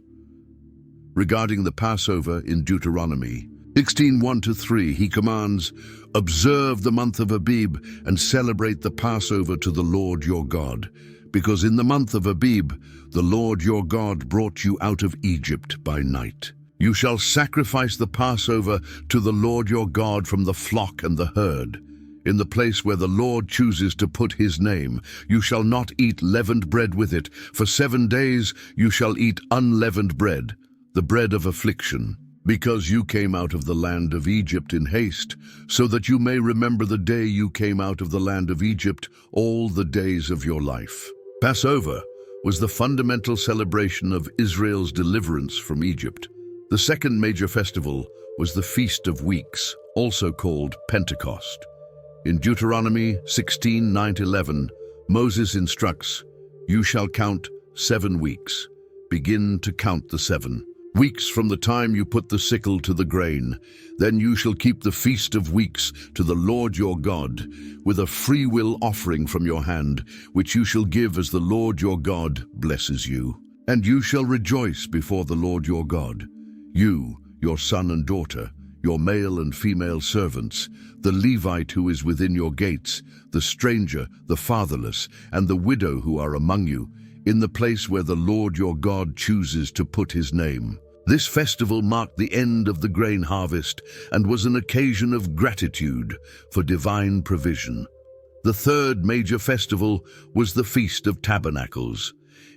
Speaker 1: Regarding the Passover in Deuteronomy 16:1-3, he commands, "Observe the month of Abib and celebrate the Passover to the Lord your God, because in the month of Abib the Lord your God brought you out of Egypt by night. You shall sacrifice the Passover to the Lord your God from the flock and the herd. In the place where the Lord chooses to put his name, you shall not eat leavened bread with it. For 7 days you shall eat unleavened bread, the bread of affliction, because you came out of the land of Egypt in haste, so that you may remember the day you came out of the land of Egypt all the days of your life." Passover was the fundamental celebration of Israel's deliverance from Egypt. The second major festival was the Feast of Weeks, also called Pentecost. In Deuteronomy 16:9-11, Moses instructs, "You shall count 7 weeks. Begin to count the 7 weeks from the time you put the sickle to the grain. Then you shall keep the Feast of Weeks to the Lord your God, with a freewill offering from your hand, which you shall give as the Lord your God blesses you. And you shall rejoice before the Lord your God. You, your son and daughter, your male and female servants, the Levite who is within your gates, the stranger, the fatherless, and the widow who are among you, in the place where the Lord your God chooses to put his name." This festival marked the end of the grain harvest and was an occasion of gratitude for divine provision. The third major festival was the Feast of Tabernacles.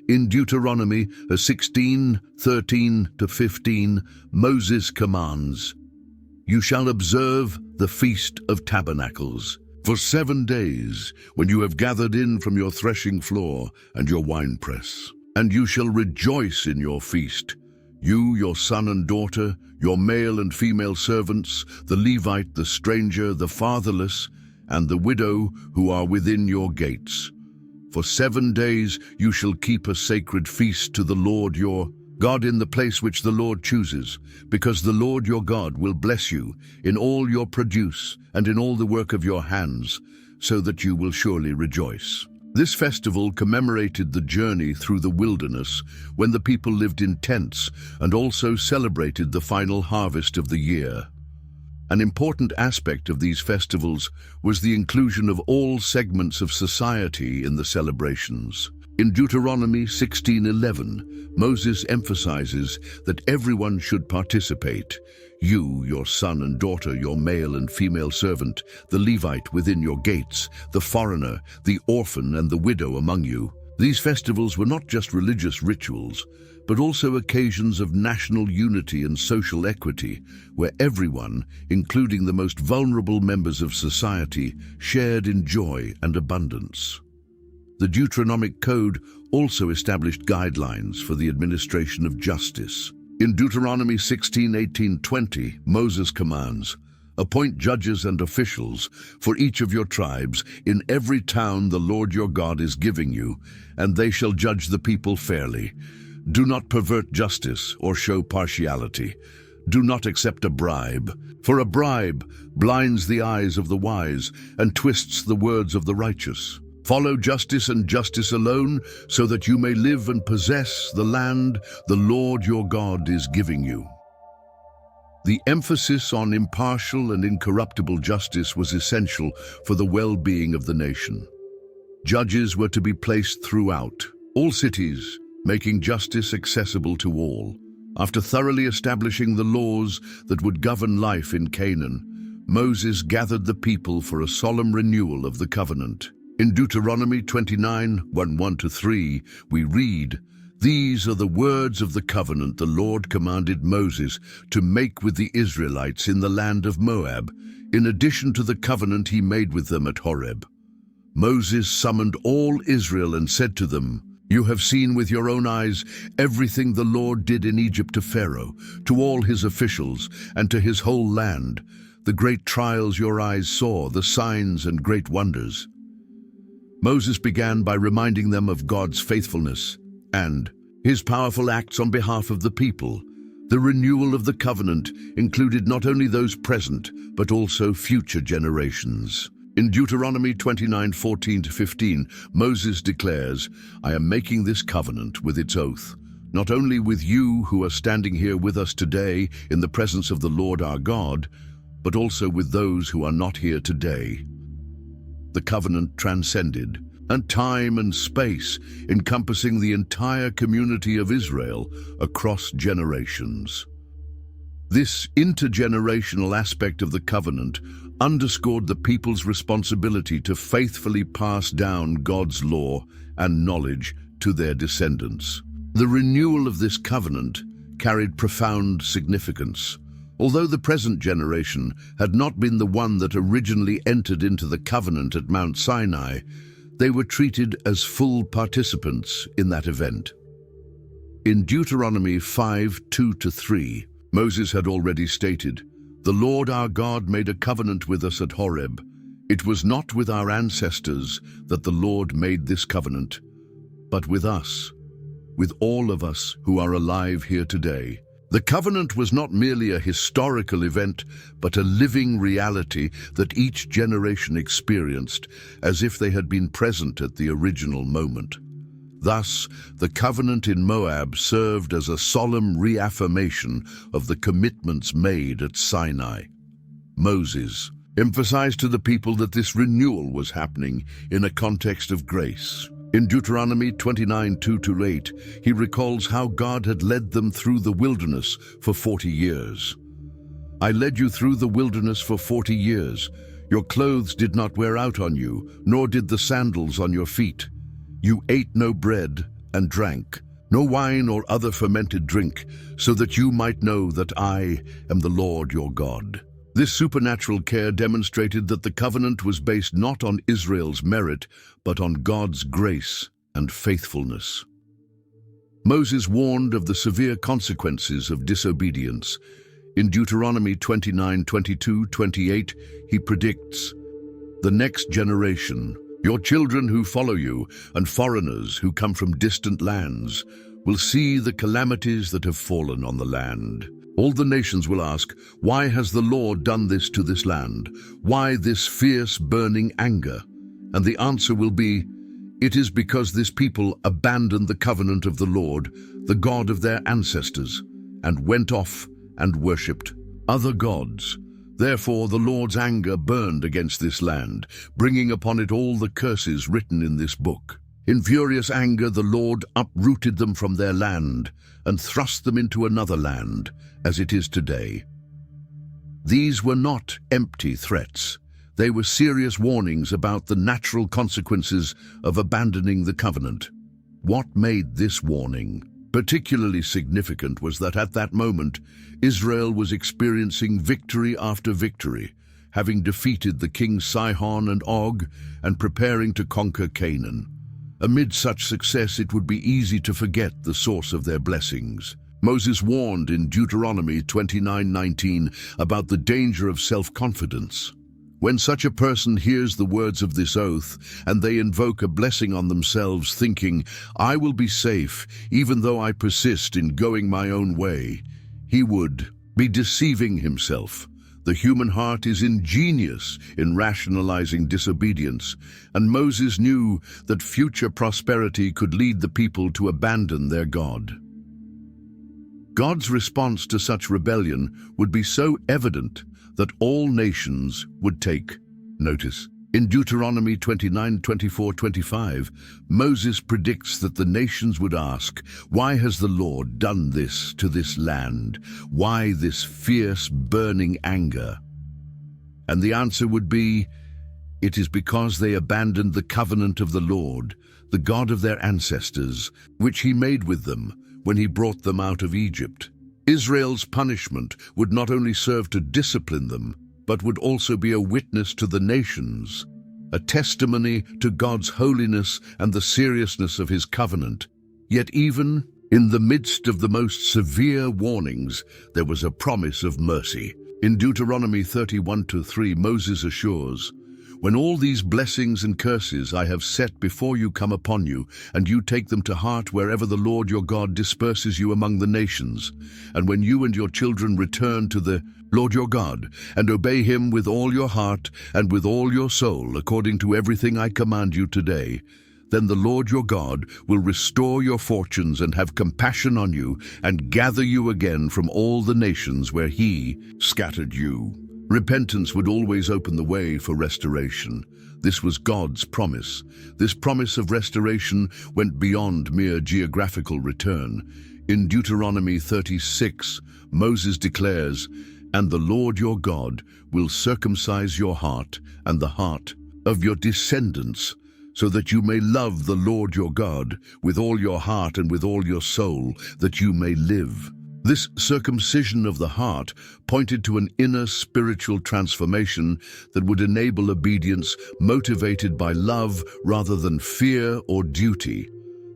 Speaker 1: In Deuteronomy 16:13-15, Moses commands, "You shall observe the Feast of Tabernacles. For 7 days, when you have gathered in from your threshing floor and your winepress, and you shall rejoice in your feast, you, your son and daughter, your male and female servants, the Levite, the stranger, the fatherless, and the widow who are within your gates. For 7 days you shall keep a sacred feast to the Lord your God in the place which the Lord chooses, because the Lord your God will bless you in all your produce and in all the work of your hands, so that you will surely rejoice. This festival commemorated the journey through the wilderness when the people lived in tents and also celebrated the final harvest of the year. An important aspect of these festivals was the inclusion of all segments of society in the celebrations. In Deuteronomy 16:11, Moses emphasizes that everyone should participate. You, your son and daughter, your male and female servant, the Levite within your gates, the foreigner, the orphan, and the widow among you. These festivals were not just religious rituals, but also occasions of national unity and social equity, where everyone, including the most vulnerable members of society, shared in joy and abundance. The Deuteronomic Code also established guidelines for the administration of justice. In Deuteronomy 16:18-20, Moses commands, "Appoint judges and officials for each of your tribes in every town the Lord your God is giving you, and they shall judge the people fairly. Do not pervert justice or show partiality. Do not accept a bribe, for a bribe blinds the eyes of the wise and twists the words of the righteous. Follow justice and justice alone, so that you may live and possess the land the Lord your God is giving you." The emphasis on impartial and incorruptible justice was essential for the well-being of the nation. Judges were to be placed throughout all cities, making justice accessible to all. After thoroughly establishing the laws that would govern life in Canaan, Moses gathered the people for a solemn renewal of the covenant. In Deuteronomy 29:1-3, we read, "These are the words of the covenant the Lord commanded Moses to make with the Israelites in the land of Moab, in addition to the covenant he made with them at Horeb. Moses summoned all Israel and said to them, 'You have seen with your own eyes everything the Lord did in Egypt to Pharaoh, to all his officials, and to his whole land, the great trials your eyes saw, the signs and great wonders.'" Moses began by reminding them of God's faithfulness and his powerful acts on behalf of the people. The renewal of the covenant included not only those present, but also future generations. In Deuteronomy 29:14-15, Moses declares, "I am making this covenant with its oath, not only with you who are standing here with us today in the presence of the Lord our God, but also with those who are not here today." The covenant transcended time and space, encompassing the entire community of Israel across generations. This intergenerational aspect of the covenant underscored the people's responsibility to faithfully pass down God's law and knowledge to their descendants. The renewal of this covenant carried profound significance. Although the present generation had not been the one that originally entered into the covenant at Mount Sinai, they were treated as full participants in that event. In Deuteronomy 5:2-3, Moses had already stated, "The Lord our God made a covenant with us at Horeb. It was not with our ancestors that the Lord made this covenant, but with us, with all of us who are alive here today." The covenant was not merely a historical event, but a living reality that each generation experienced as if they had been present at the original moment. Thus, the covenant in Moab served as a solemn reaffirmation of the commitments made at Sinai. Moses emphasized to the people that this renewal was happening in a context of grace. In Deuteronomy 29:2-8, he recalls how God had led them through the wilderness for 40 years. "I led you through the wilderness for 40 years. Your clothes did not wear out on you, nor did the sandals on your feet. You ate no bread and drank, no wine or other fermented drink, so that you might know that I am the Lord your God." This supernatural care demonstrated that the covenant was based not on Israel's merit, but on God's grace and faithfulness. Moses warned of the severe consequences of disobedience. In Deuteronomy 29:22-28, he predicts, "The next generation, your children who follow you, and foreigners who come from distant lands, will see the calamities that have fallen on the land. All the nations will ask, 'Why has the Lord done this to this land? Why this fierce burning anger?' And the answer will be, 'It is because this people abandoned the covenant of the Lord, the God of their ancestors, and went off and worshipped other gods. Therefore the Lord's anger burned against this land, bringing upon it all the curses written in this book. In furious anger the Lord uprooted them from their land and thrust them into another land, as it is today.'" These were not empty threats. They were serious warnings about the natural consequences of abandoning the covenant. What made this warning particularly significant was that at that moment, Israel was experiencing victory after victory, having defeated the kings Sihon and Og and preparing to conquer Canaan. Amid such success, it would be easy to forget the source of their blessings. Moses warned in Deuteronomy 29:19 about the danger of self-confidence. When such a person hears the words of this oath, and they invoke a blessing on themselves, thinking, "I will be safe, even though I persist in going my own way," he would be deceiving himself. The human heart is ingenious in rationalizing disobedience, and Moses knew that future prosperity could lead the people to abandon their God. God's response to such rebellion would be so evident that all nations would take notice. In Deuteronomy 29:24-25, Moses predicts that the nations would ask, "Why has the Lord done this to this land? Why this fierce, burning anger?" And the answer would be, "It is because they abandoned the covenant of the Lord, the God of their ancestors, which he made with them when he brought them out of Egypt." Israel's punishment would not only serve to discipline them, but would also be a witness to the nations, a testimony to God's holiness and the seriousness of his covenant. Yet even in the midst of the most severe warnings, there was a promise of mercy. In Deuteronomy 31:3, Moses assures, "When all these blessings and curses I have set before you come upon you, and you take them to heart wherever the Lord your God disperses you among the nations, and when you and your children return to the Lord your God, and obey him with all your heart and with all your soul, according to everything I command you today, then the Lord your God will restore your fortunes and have compassion on you, and gather you again from all the nations where he scattered you." Repentance would always open the way for restoration. This was God's promise. This promise of restoration went beyond mere geographical return. In Deuteronomy 36, Moses declares, "And the Lord your God will circumcise your heart and the heart of your descendants, so that you may love the Lord your God with all your heart and with all your soul, that you may live." This circumcision of the heart pointed to an inner spiritual transformation that would enable obedience motivated by love rather than fear or duty.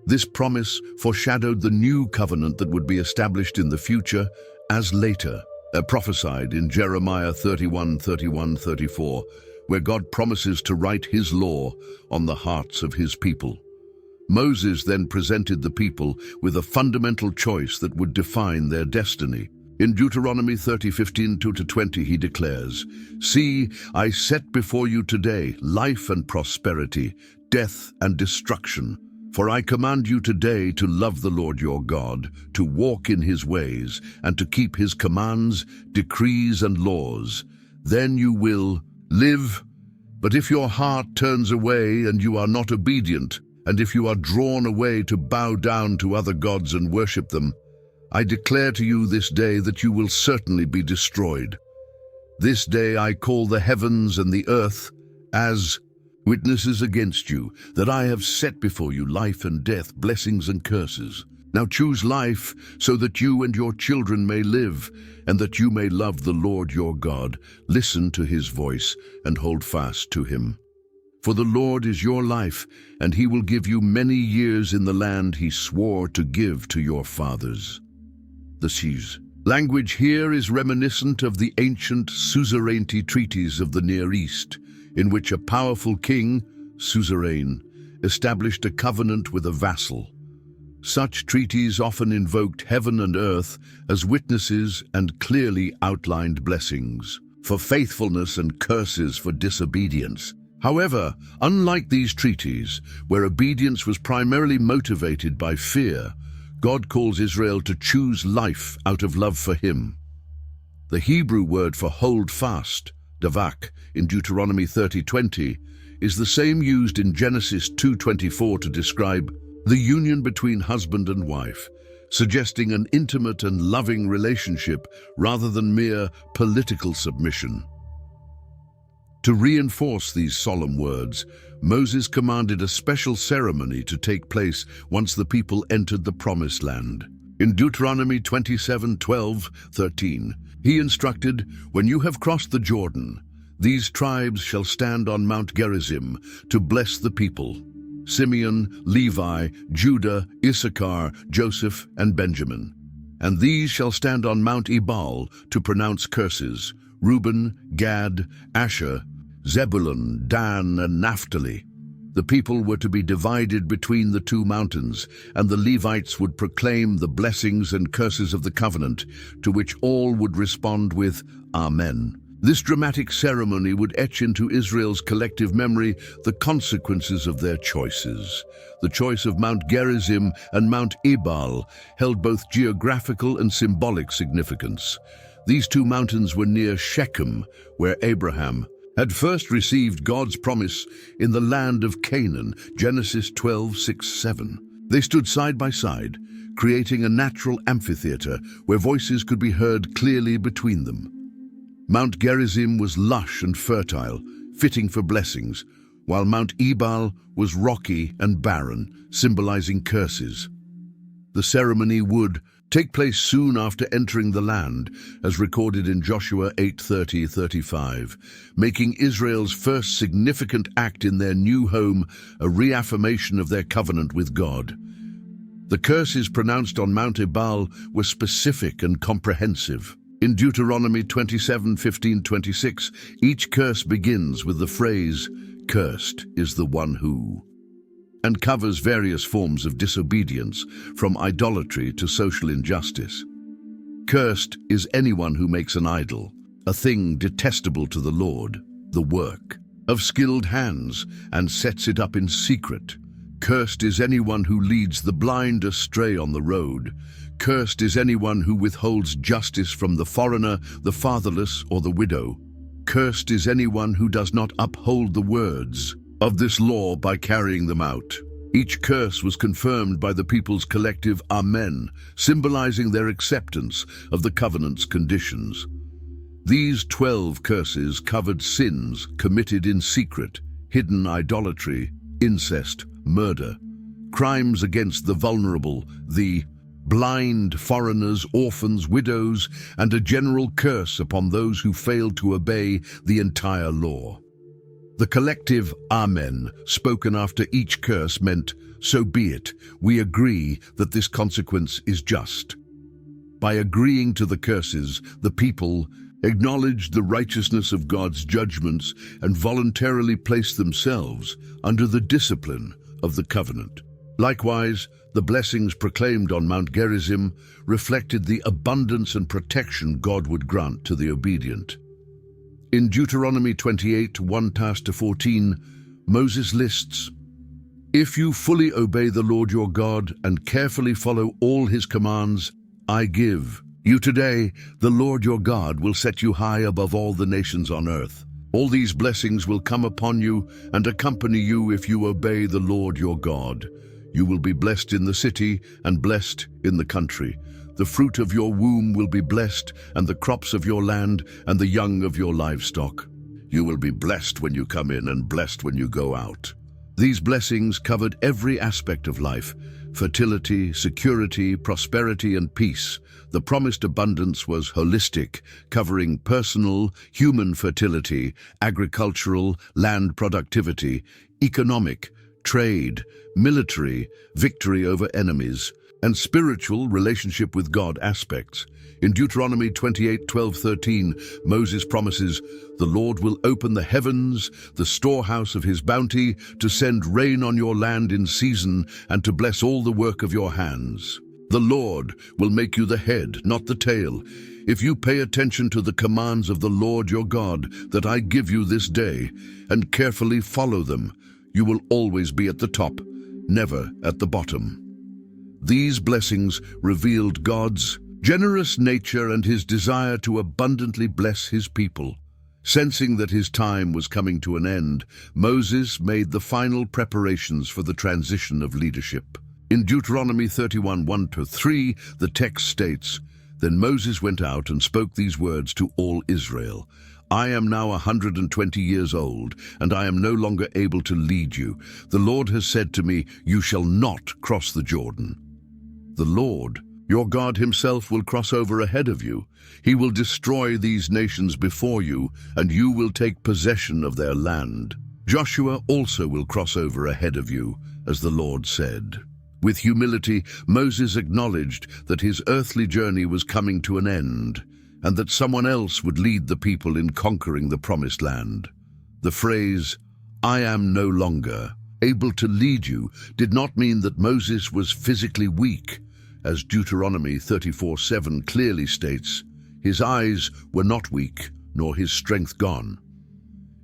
Speaker 1: This promise foreshadowed the new covenant that would be established in the future, as later prophesied in Jeremiah 31:31-34, where God promises to write his law on the hearts of his people. Moses then presented the people with a fundamental choice that would define their destiny. In Deuteronomy 30:15-20 he declares, "See, I set before you today life and prosperity, death and destruction. For I command you today to love the Lord your God, to walk in his ways, and to keep his commands, decrees, and laws. Then you will live. But if your heart turns away and you are not obedient, and if you are drawn away to bow down to other gods and worship them, I declare to you this day that you will certainly be destroyed. This day I call the heavens and the earth as witnesses against you, that I have set before you life and death, blessings and curses. Now choose life, so that you and your children may live, and that you may love the Lord your God. Listen to his voice and hold fast to him. For the Lord is your life, and he will give you many years in the land he swore to give to your fathers. The Seas. Language here is reminiscent of the ancient suzerainty treaties of the Near East, in which a powerful king, suzerain, established a covenant with a vassal. Such treaties often invoked heaven and earth as witnesses and clearly outlined blessings for faithfulness and curses for disobedience. However, unlike these treaties, where obedience was primarily motivated by fear, God calls Israel to choose life out of love for him. The Hebrew word for hold fast, davak, in Deuteronomy 30:20, is the same used in Genesis 2:24 to describe the union between husband and wife, suggesting an intimate and loving relationship rather than mere political submission. To reinforce these solemn words, Moses commanded a special ceremony to take place once the people entered the Promised Land. In Deuteronomy 27:12-13, he instructed, "When you have crossed the Jordan, these tribes shall stand on Mount Gerizim to bless the people: Simeon, Levi, Judah, Issachar, Joseph, and Benjamin. And these shall stand on Mount Ebal to pronounce curses: Reuben, Gad, Asher, Zebulun, Dan, and Naphtali." The people were to be divided between the two mountains, and the Levites would proclaim the blessings and curses of the covenant, to which all would respond with Amen. This dramatic ceremony would etch into Israel's collective memory the consequences of their choices. The choice of Mount Gerizim and Mount Ebal held both geographical and symbolic significance. These two mountains were near Shechem, where Abraham had first received God's promise in the land of Canaan, Genesis 12:6-7. They stood side by side, creating a natural amphitheater where voices could be heard clearly between them. Mount Gerizim was lush and fertile, fitting for blessings, while Mount Ebal was rocky and barren, symbolizing curses. The ceremony would take place soon after entering the land, as recorded in Joshua 8:30-35, making Israel's first significant act in their new home a reaffirmation of their covenant with God. The curses pronounced on Mount Ebal were specific and comprehensive. In Deuteronomy 27:15-26, each curse begins with the phrase, "Cursed is the one who," and covers various forms of disobedience, from idolatry to social injustice. Cursed is anyone who makes an idol, a thing detestable to the Lord, the work of skilled hands, and sets it up in secret. Cursed is anyone who leads the blind astray on the road. Cursed is anyone who withholds justice from the foreigner, the fatherless, or the widow. Cursed is anyone who does not uphold the words of this law by carrying them out. Each curse was confirmed by the people's collective Amen, symbolizing their acceptance of the covenant's conditions. These 12 curses covered sins committed in secret, hidden idolatry, incest, murder, crimes against the vulnerable, the blind, foreigners, orphans, widows, and a general curse upon those who failed to obey the entire law. The collective Amen, spoken after each curse, meant, "So be it, we agree that this consequence is just." By agreeing to the curses, the people acknowledged the righteousness of God's judgments and voluntarily placed themselves under the discipline of the covenant. Likewise, the blessings proclaimed on Mount Gerizim reflected the abundance and protection God would grant to the obedient. In Deuteronomy 28:1-14, Moses lists, "If you fully obey the Lord your God and carefully follow all his commands, I give you today, the Lord your God will set you high above all the nations on earth. All these blessings will come upon you and accompany you if you obey the Lord your God. You will be blessed in the city and blessed in the country. The fruit of your womb will be blessed, and the crops of your land and the young of your livestock. You will be blessed when you come in and blessed when you go out." These blessings covered every aspect of life, fertility, security, prosperity, and peace. The promised abundance was holistic, covering personal, human fertility, agricultural, land productivity, economic, trade, military, victory over enemies, and spiritual relationship with God aspects. In Deuteronomy 28:12-13, Moses promises, "The Lord will open the heavens, the storehouse of his bounty, to send rain on your land in season and to bless all the work of your hands. The Lord will make you the head, not the tail. If you pay attention to the commands of the Lord your God that I give you this day and carefully follow them, you will always be at the top, never at the bottom." These blessings revealed God's generous nature and his desire to abundantly bless his people. Sensing that his time was coming to an end, Moses made the final preparations for the transition of leadership. In Deuteronomy 31:1-3, the text states, "Then Moses went out and spoke these words to all Israel. I am now 120 years old, and I am no longer able to lead you. The Lord has said to me, 'You shall not cross the Jordan.' The Lord, your God himself, will cross over ahead of you. He will destroy these nations before you, and you will take possession of their land. Joshua also will cross over ahead of you, as the Lord said." With humility, Moses acknowledged that his earthly journey was coming to an end, and that someone else would lead the people in conquering the promised land. The phrase, "I am no longer able to lead you," did not mean that Moses was physically weak. As Deuteronomy 34:7 clearly states, his eyes were not weak, nor his strength gone.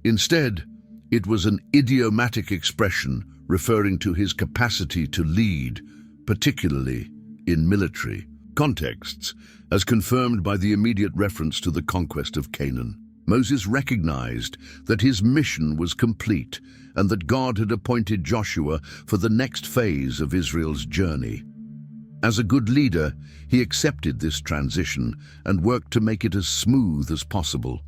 Speaker 1: Instead, it was an idiomatic expression referring to his capacity to lead, particularly in military contexts, as confirmed by the immediate reference to the conquest of Canaan. Moses recognized that his mission was complete and that God had appointed Joshua for the next phase of Israel's journey. As a good leader, he accepted this transition and worked to make it as smooth as possible.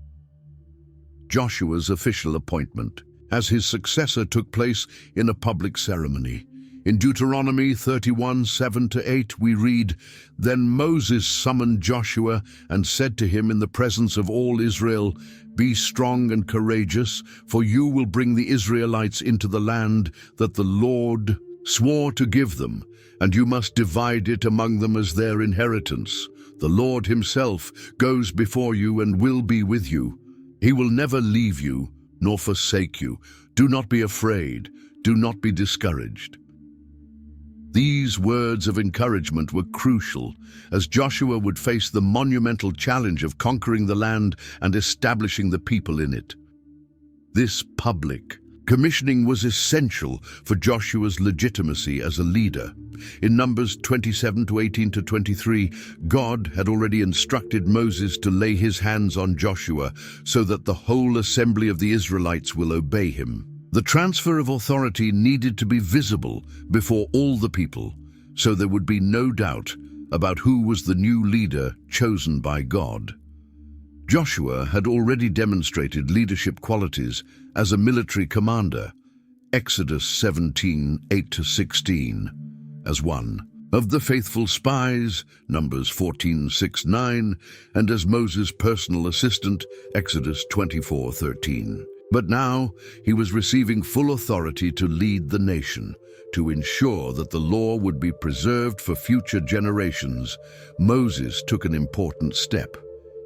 Speaker 1: Joshua's official appointment as his successor took place in a public ceremony. In Deuteronomy 31:7-8 we read, "Then Moses summoned Joshua and said to him in the presence of all Israel, 'Be strong and courageous, for you will bring the Israelites into the land that the Lord swore to give them, and you must divide it among them as their inheritance. The Lord himself goes before you and will be with you. He will never leave you nor forsake you. Do not be afraid. Do not be discouraged.'" These words of encouragement were crucial, as Joshua would face the monumental challenge of conquering the land and establishing the people in it. This public commissioning was essential for Joshua's legitimacy as a leader. In Numbers 27:18-23, God had already instructed Moses to lay his hands on Joshua so that the whole assembly of the Israelites will obey him. The transfer of authority needed to be visible before all the people, so there would be no doubt about who was the new leader chosen by God. Joshua had already demonstrated leadership qualities as a military commander, Exodus 17:8-16, as one of the faithful spies, Numbers 14:6-9, and as Moses' personal assistant, Exodus 24:13. But now he was receiving full authority to lead the nation. To ensure that the law would be preserved for future generations, Moses took an important step.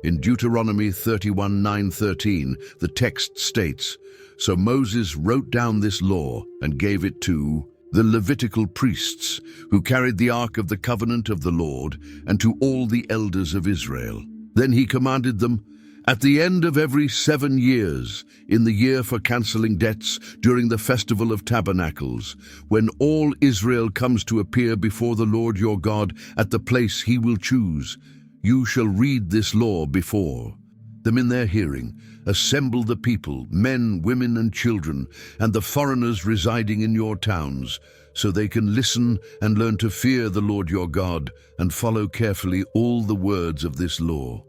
Speaker 1: In Deuteronomy 31:9-13, the text states, "So Moses wrote down this law and gave it to the Levitical priests who carried the ark of the covenant of the Lord, and to all the elders of Israel. Then he commanded them, 'At the end of every 7 years, in the year for canceling debts, during the festival of tabernacles, when all Israel comes to appear before the Lord your God at the place he will choose, you shall read this law before them in their hearing. Assemble the people, men, women, and children, and the foreigners residing in your towns, so they can listen and learn to fear the Lord your God and follow carefully all the words of this law.'"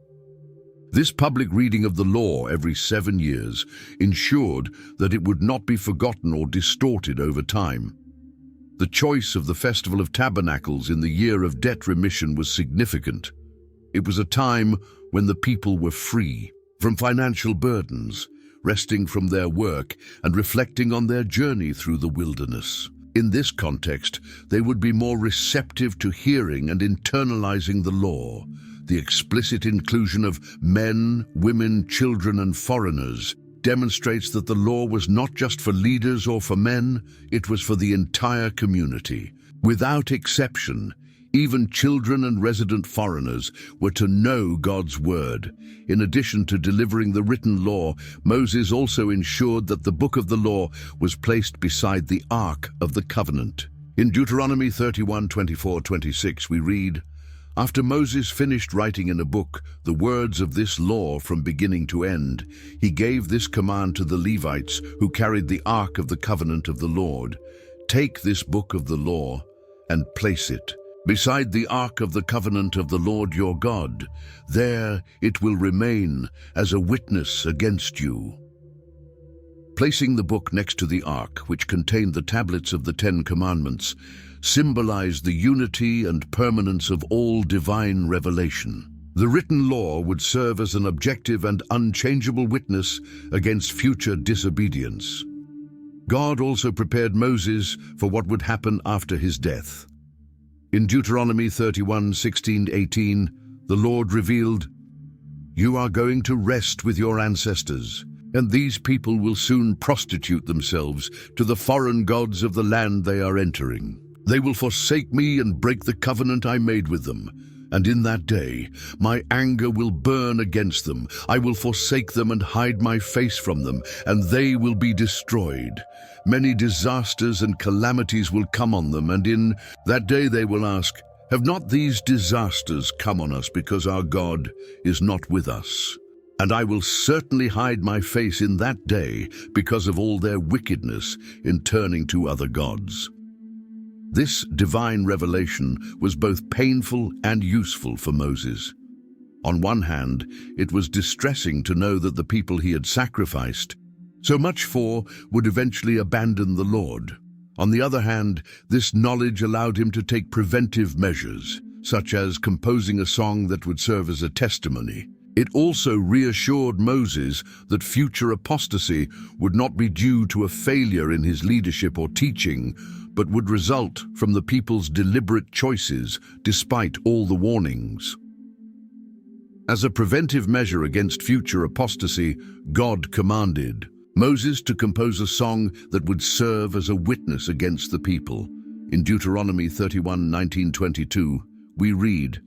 Speaker 1: This public reading of the law every 7 years ensured that it would not be forgotten or distorted over time. The choice of the Festival of Tabernacles in the year of debt remission was significant. It was a time when the people were free from financial burdens, resting from their work and reflecting on their journey through the wilderness. In this context, they would be more receptive to hearing and internalizing the law. The explicit inclusion of men, women, children, and foreigners demonstrates that the law was not just for leaders or for men, it was for the entire community. Without exception, even children and resident foreigners were to know God's word. In addition to delivering the written law, Moses also ensured that the book of the law was placed beside the Ark of the Covenant. In Deuteronomy 31:24-26 we read, "After Moses finished writing in a book the words of this law from beginning to end, he gave this command to the Levites who carried the Ark of the Covenant of the Lord. Take this book of the law and place it beside the Ark of the Covenant of the Lord your God. There it will remain as a witness against you." Placing the book next to the Ark, which contained the tablets of the Ten Commandments, symbolized the unity and permanence of all divine revelation. The written law would serve as an objective and unchangeable witness against future disobedience. God also prepared Moses for what would happen after his death. In Deuteronomy 31:16-18, the Lord revealed, "You are going to rest with your ancestors, and these people will soon prostitute themselves to the foreign gods of the land they are entering. They will forsake me and break the covenant I made with them. And in that day, my anger will burn against them. I will forsake them and hide my face from them, and they will be destroyed. Many disasters and calamities will come on them, and in that day they will ask, 'Have not these disasters come on us because our God is not with us?' And I will certainly hide my face in that day because of all their wickedness in turning to other gods." This divine revelation was both painful and useful for Moses. On one hand, it was distressing to know that the people he had sacrificed so much for would eventually abandon the Lord. On the other hand, this knowledge allowed him to take preventive measures, such as composing a song that would serve as a testimony. It also reassured Moses that future apostasy would not be due to a failure in his leadership or teaching, but would result from the people's deliberate choices despite all the warnings. As a preventive measure against future apostasy, God commanded Moses to compose a song that would serve as a witness against the people. In Deuteronomy 31:19-22, we read,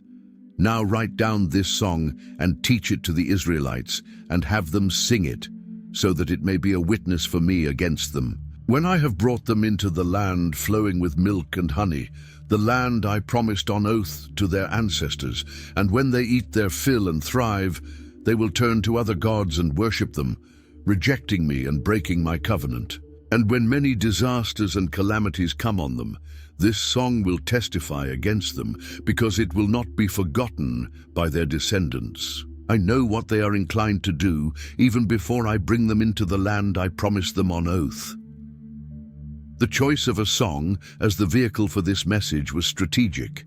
Speaker 1: "Now write down this song and teach it to the Israelites, and have them sing it, so that it may be a witness for me against them. When I have brought them into the land flowing with milk and honey, the land I promised on oath to their ancestors, and when they eat their fill and thrive, they will turn to other gods and worship them, rejecting me and breaking my covenant. And when many disasters and calamities come on them, this song will testify against them, because it will not be forgotten by their descendants. I know what they are inclined to do, even before I bring them into the land I promised them on oath." The choice of a song as the vehicle for this message was strategic.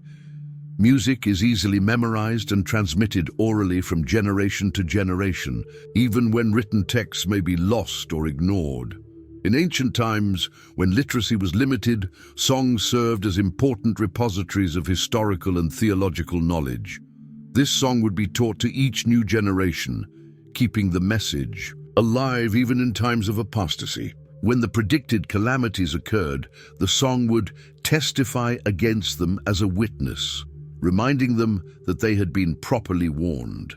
Speaker 1: Music is easily memorized and transmitted orally from generation to generation, even when written texts may be lost or ignored. In ancient times, when literacy was limited, songs served as important repositories of historical and theological knowledge. This song would be taught to each new generation, keeping the message alive even in times of apostasy. When the predicted calamities occurred, the song would testify against them as a witness, reminding them that they had been properly warned.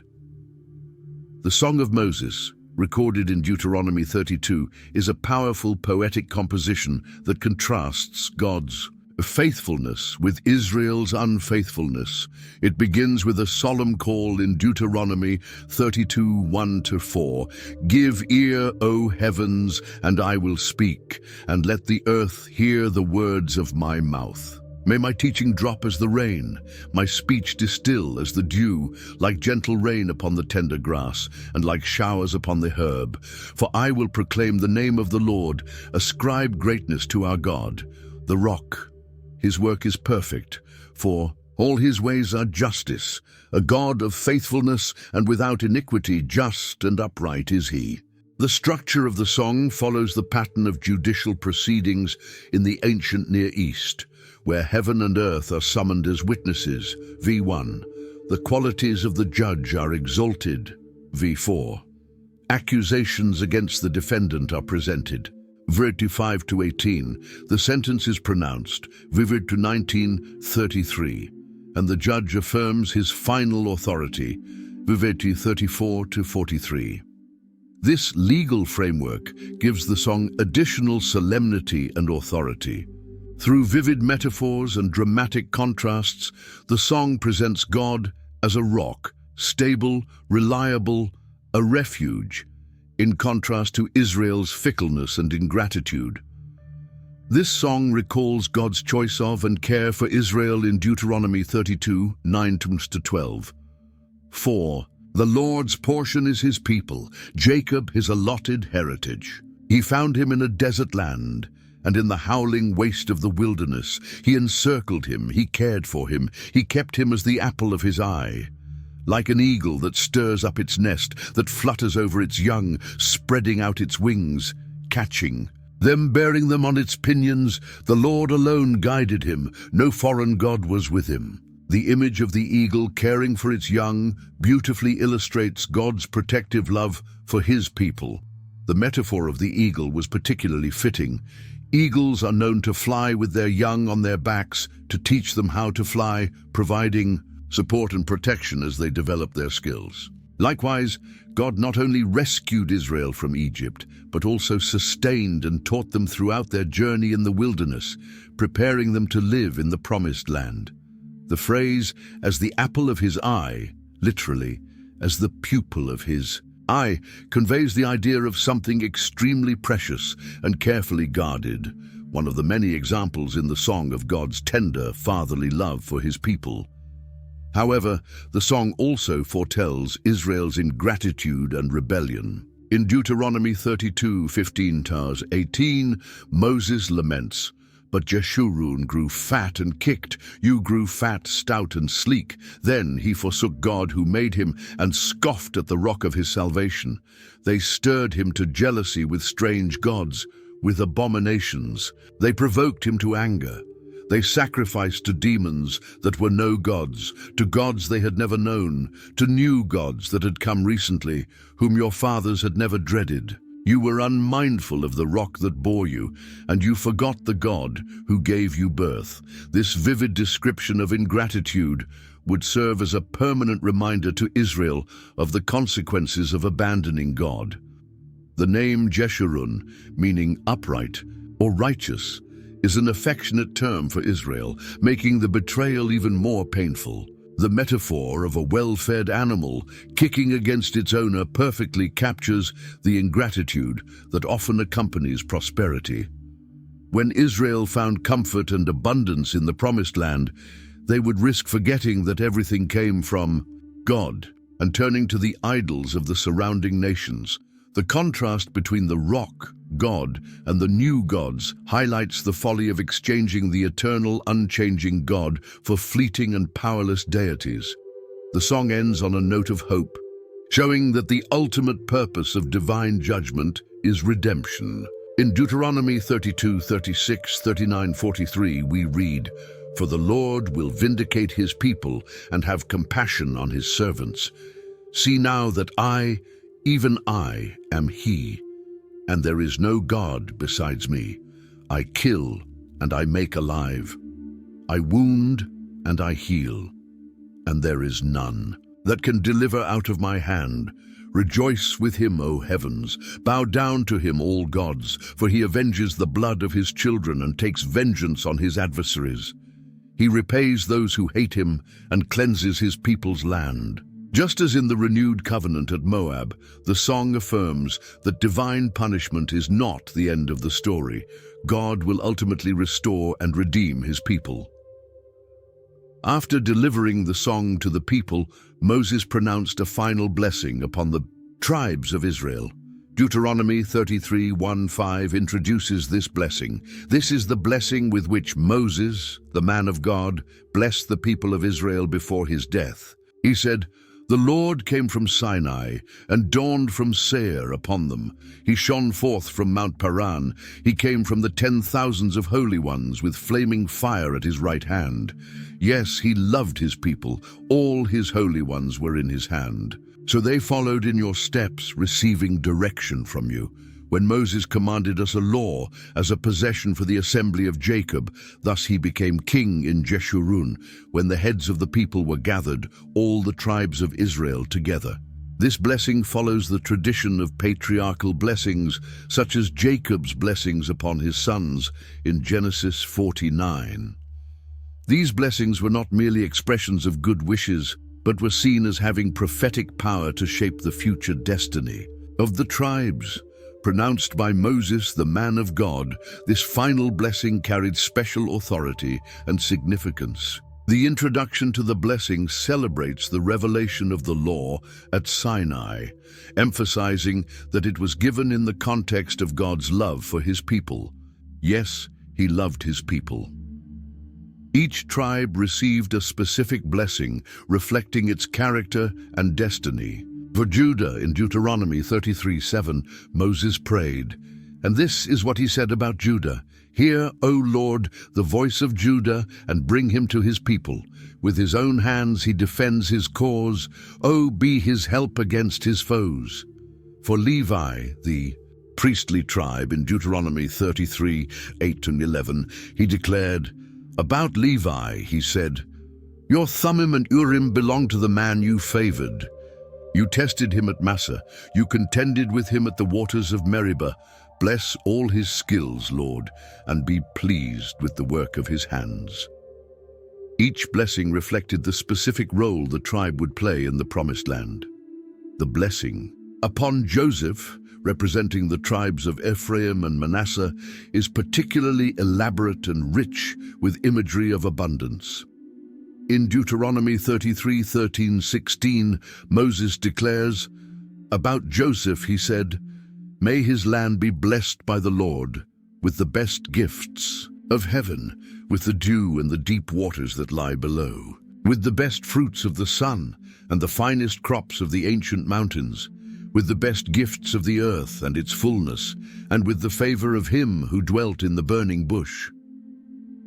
Speaker 1: The Song of Moses, recorded in Deuteronomy 32, is a powerful poetic composition that contrasts God's faithfulness with Israel's unfaithfulness. It begins with a solemn call in Deuteronomy 32, 1-4. "Give ear, O heavens, and I will speak, and let the earth hear the words of my mouth. May my teaching drop as the rain, my speech distill as the dew, like gentle rain upon the tender grass, and like showers upon the herb. For I will proclaim the name of the Lord, ascribe greatness to our God, the rock, His work is perfect, for all his ways are justice. A God of faithfulness and without iniquity, just and upright is he. The structure of the song follows the pattern of judicial proceedings in the ancient Near East, where heaven and earth are summoned as witnesses. V1. The qualities of the judge are exalted. V4. Accusations against the defendant are presented. Vivid 5 to 18. The sentence is pronounced. Vivid to 19:33. And the judge affirms his final authority. Vivid 34 to 43. This legal framework gives the song additional solemnity and authority. Through vivid metaphors and dramatic contrasts, the song presents God as a rock, stable, reliable, a refuge, in contrast to Israel's fickleness and ingratitude. This song recalls God's choice of and care for Israel in Deuteronomy 32, 9-12. 4. The Lord's portion is his people, Jacob his allotted heritage. He found him in a desert land, and in the howling waste of the wilderness. He encircled him, he cared for him, he kept him as the apple of his eye. Like an eagle that stirs up its nest, that flutters over its young, spreading out its wings, catching them, bearing them on its pinions, the Lord alone guided him, no foreign god was with him. The image of the eagle caring for its young beautifully illustrates God's protective love for his people. The metaphor of the eagle was particularly fitting. Eagles are known to fly with their young on their backs to teach them how to fly, providing support and protection as they develop their skills. Likewise, God not only rescued Israel from Egypt, but also sustained and taught them throughout their journey in the wilderness, preparing them to live in the promised land. The phrase, as the apple of his eye, literally, as the pupil of his eye, conveys the idea of something extremely precious and carefully guarded, one of the many examples in the song of God's tender, fatherly love for his people. However, the song also foretells Israel's ingratitude and rebellion. In Deuteronomy 32, 15-18, Moses laments, "But Jeshurun grew fat and kicked, you grew fat, stout and sleek. Then he forsook God who made him and scoffed at the rock of his salvation. They stirred him to jealousy with strange gods, with abominations. They provoked him to anger. They sacrificed to demons that were no gods, to gods they had never known, to new gods that had come recently, whom your fathers had never dreaded. You were unmindful of the rock that bore you, and you forgot the God who gave you birth." This vivid description of ingratitude would serve as a permanent reminder to Israel of the consequences of abandoning God. The name Jeshurun, meaning upright or righteous, is an affectionate term for Israel, making the betrayal even more painful. The metaphor of a well-fed animal kicking against its owner perfectly captures the ingratitude that often accompanies prosperity. When Israel found comfort and abundance in the Promised Land, they would risk forgetting that everything came from God and turning to the idols of the surrounding nations. The contrast between the rock, God, and the new gods highlights the folly of exchanging the eternal, unchanging God for fleeting and powerless deities. The song ends on a note of hope, showing that the ultimate purpose of divine judgment is redemption. In Deuteronomy 32, 36, 39, 43, we read, "For the Lord will vindicate his people and have compassion on his servants. See now that I, even I, am he, and there is no God besides me. I kill and I make alive. I wound and I heal, and there is none that can deliver out of my hand. Rejoice with him, O heavens. Bow down to him, all gods, for he avenges the blood of his children and takes vengeance on his adversaries. He repays those who hate him and cleanses his people's land." Just as in the renewed covenant at Moab, the song affirms that divine punishment is not the end of the story. God will ultimately restore and redeem his people. After delivering the song to the people, Moses pronounced a final blessing upon the tribes of Israel. Deuteronomy 33:1-5 introduces this blessing. This is the blessing with which Moses, the man of God, blessed the people of Israel before his death. He said, "The Lord came from Sinai and dawned from Seir upon them. He shone forth from Mount Paran. He came from the 10,000s of holy ones with flaming fire at his right hand. Yes, he loved his people. All his holy ones were in his hand. So they followed in your steps, receiving direction from you. When Moses commanded us a law as a possession for the assembly of Jacob, thus he became king in Jeshurun, when the heads of the people were gathered, all the tribes of Israel together." This blessing follows the tradition of patriarchal blessings, such as Jacob's blessings upon his sons in Genesis 49. These blessings were not merely expressions of good wishes, but were seen as having prophetic power to shape the future destiny of the tribes. Pronounced by Moses, the man of God, this final blessing carried special authority and significance. The introduction to the blessing celebrates the revelation of the law at Sinai, emphasizing that it was given in the context of God's love for his people. Yes, he loved his people. Each tribe received a specific blessing, reflecting its character and destiny. For Judah, in Deuteronomy 33:7, Moses prayed, and this is what he said about Judah: "Hear, O Lord, the voice of Judah, and bring him to his people. With his own hands he defends his cause. O be his help against his foes." For Levi, the priestly tribe, in Deuteronomy 33:8-11, he declared, about Levi, he said, "Your Thummim and Urim belong to the man you favored. You tested him at Massa. You contended with him at the waters of Meribah. Bless all his skills, Lord, and be pleased with the work of his hands." Each blessing reflected the specific role the tribe would play in the Promised Land. The blessing upon Joseph, representing the tribes of Ephraim and Manasseh, is particularly elaborate and rich with imagery of abundance. In Deuteronomy 33:13-16, Moses declares, about Joseph he said, "May his land be blessed by the Lord with the best gifts of heaven, with the dew and the deep waters that lie below, with the best fruits of the sun and the finest crops of the ancient mountains, with the best gifts of the earth and its fullness, and with the favor of him who dwelt in the burning bush."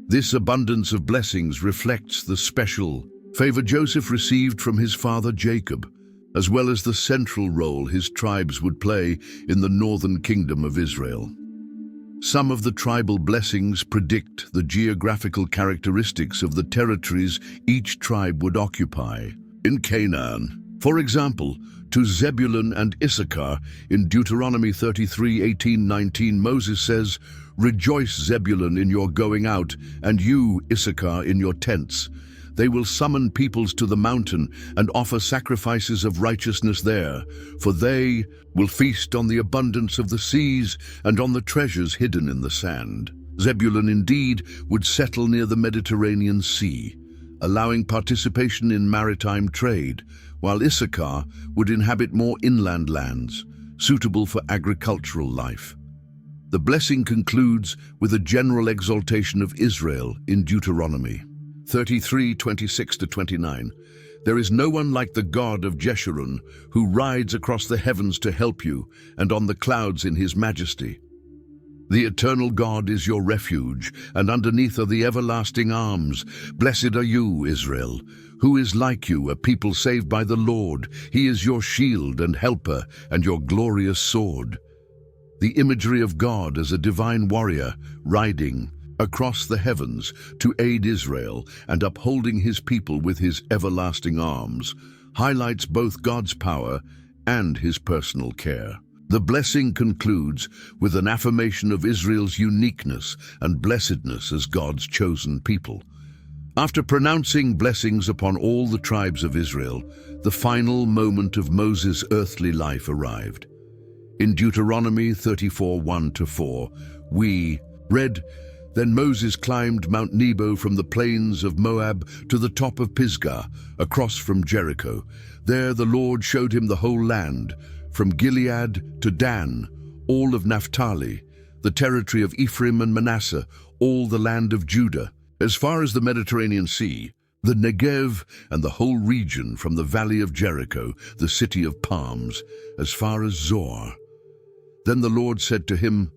Speaker 1: This abundance of blessings reflects the special favor Joseph received from his father Jacob, as well as the central role his tribes would play in the northern kingdom of Israel. Some of the tribal blessings predict the geographical characteristics of the territories each tribe would occupy. In Canaan, for example, to Zebulun and Issachar, in Deuteronomy 33:18-19, Moses says, "Rejoice, Zebulun, in your going out, and you, Issachar, in your tents. They will summon peoples to the mountain and offer sacrifices of righteousness there, for they will feast on the abundance of the seas and on the treasures hidden in the sand." Zebulun indeed would settle near the Mediterranean Sea, allowing participation in maritime trade, while Issachar would inhabit more inland lands, suitable for agricultural life. The blessing concludes with a general exaltation of Israel in Deuteronomy 33:26-29. "There is no one like the God of Jeshurun, who rides across the heavens to help you, and on the clouds in his majesty. The eternal God is your refuge, and underneath are the everlasting arms. Blessed are you, Israel. Who is like you, a people saved by the Lord? He is your shield and helper, and your glorious sword." The imagery of God as a divine warrior riding across the heavens to aid Israel and upholding his people with his everlasting arms highlights both God's power and his personal care. The blessing concludes with an affirmation of Israel's uniqueness and blessedness as God's chosen people. After pronouncing blessings upon all the tribes of Israel, the final moment of Moses' earthly life arrived. In Deuteronomy 34:1-4, we read, "Then Moses climbed Mount Nebo from the plains of Moab to the top of Pisgah, across from Jericho. There the Lord showed him the whole land, from Gilead to Dan, all of Naphtali, the territory of Ephraim and Manasseh, all the land of Judah, as far as the Mediterranean Sea, the Negev and the whole region from the valley of Jericho, the city of palms, as far as Zoar. Then the Lord said to him,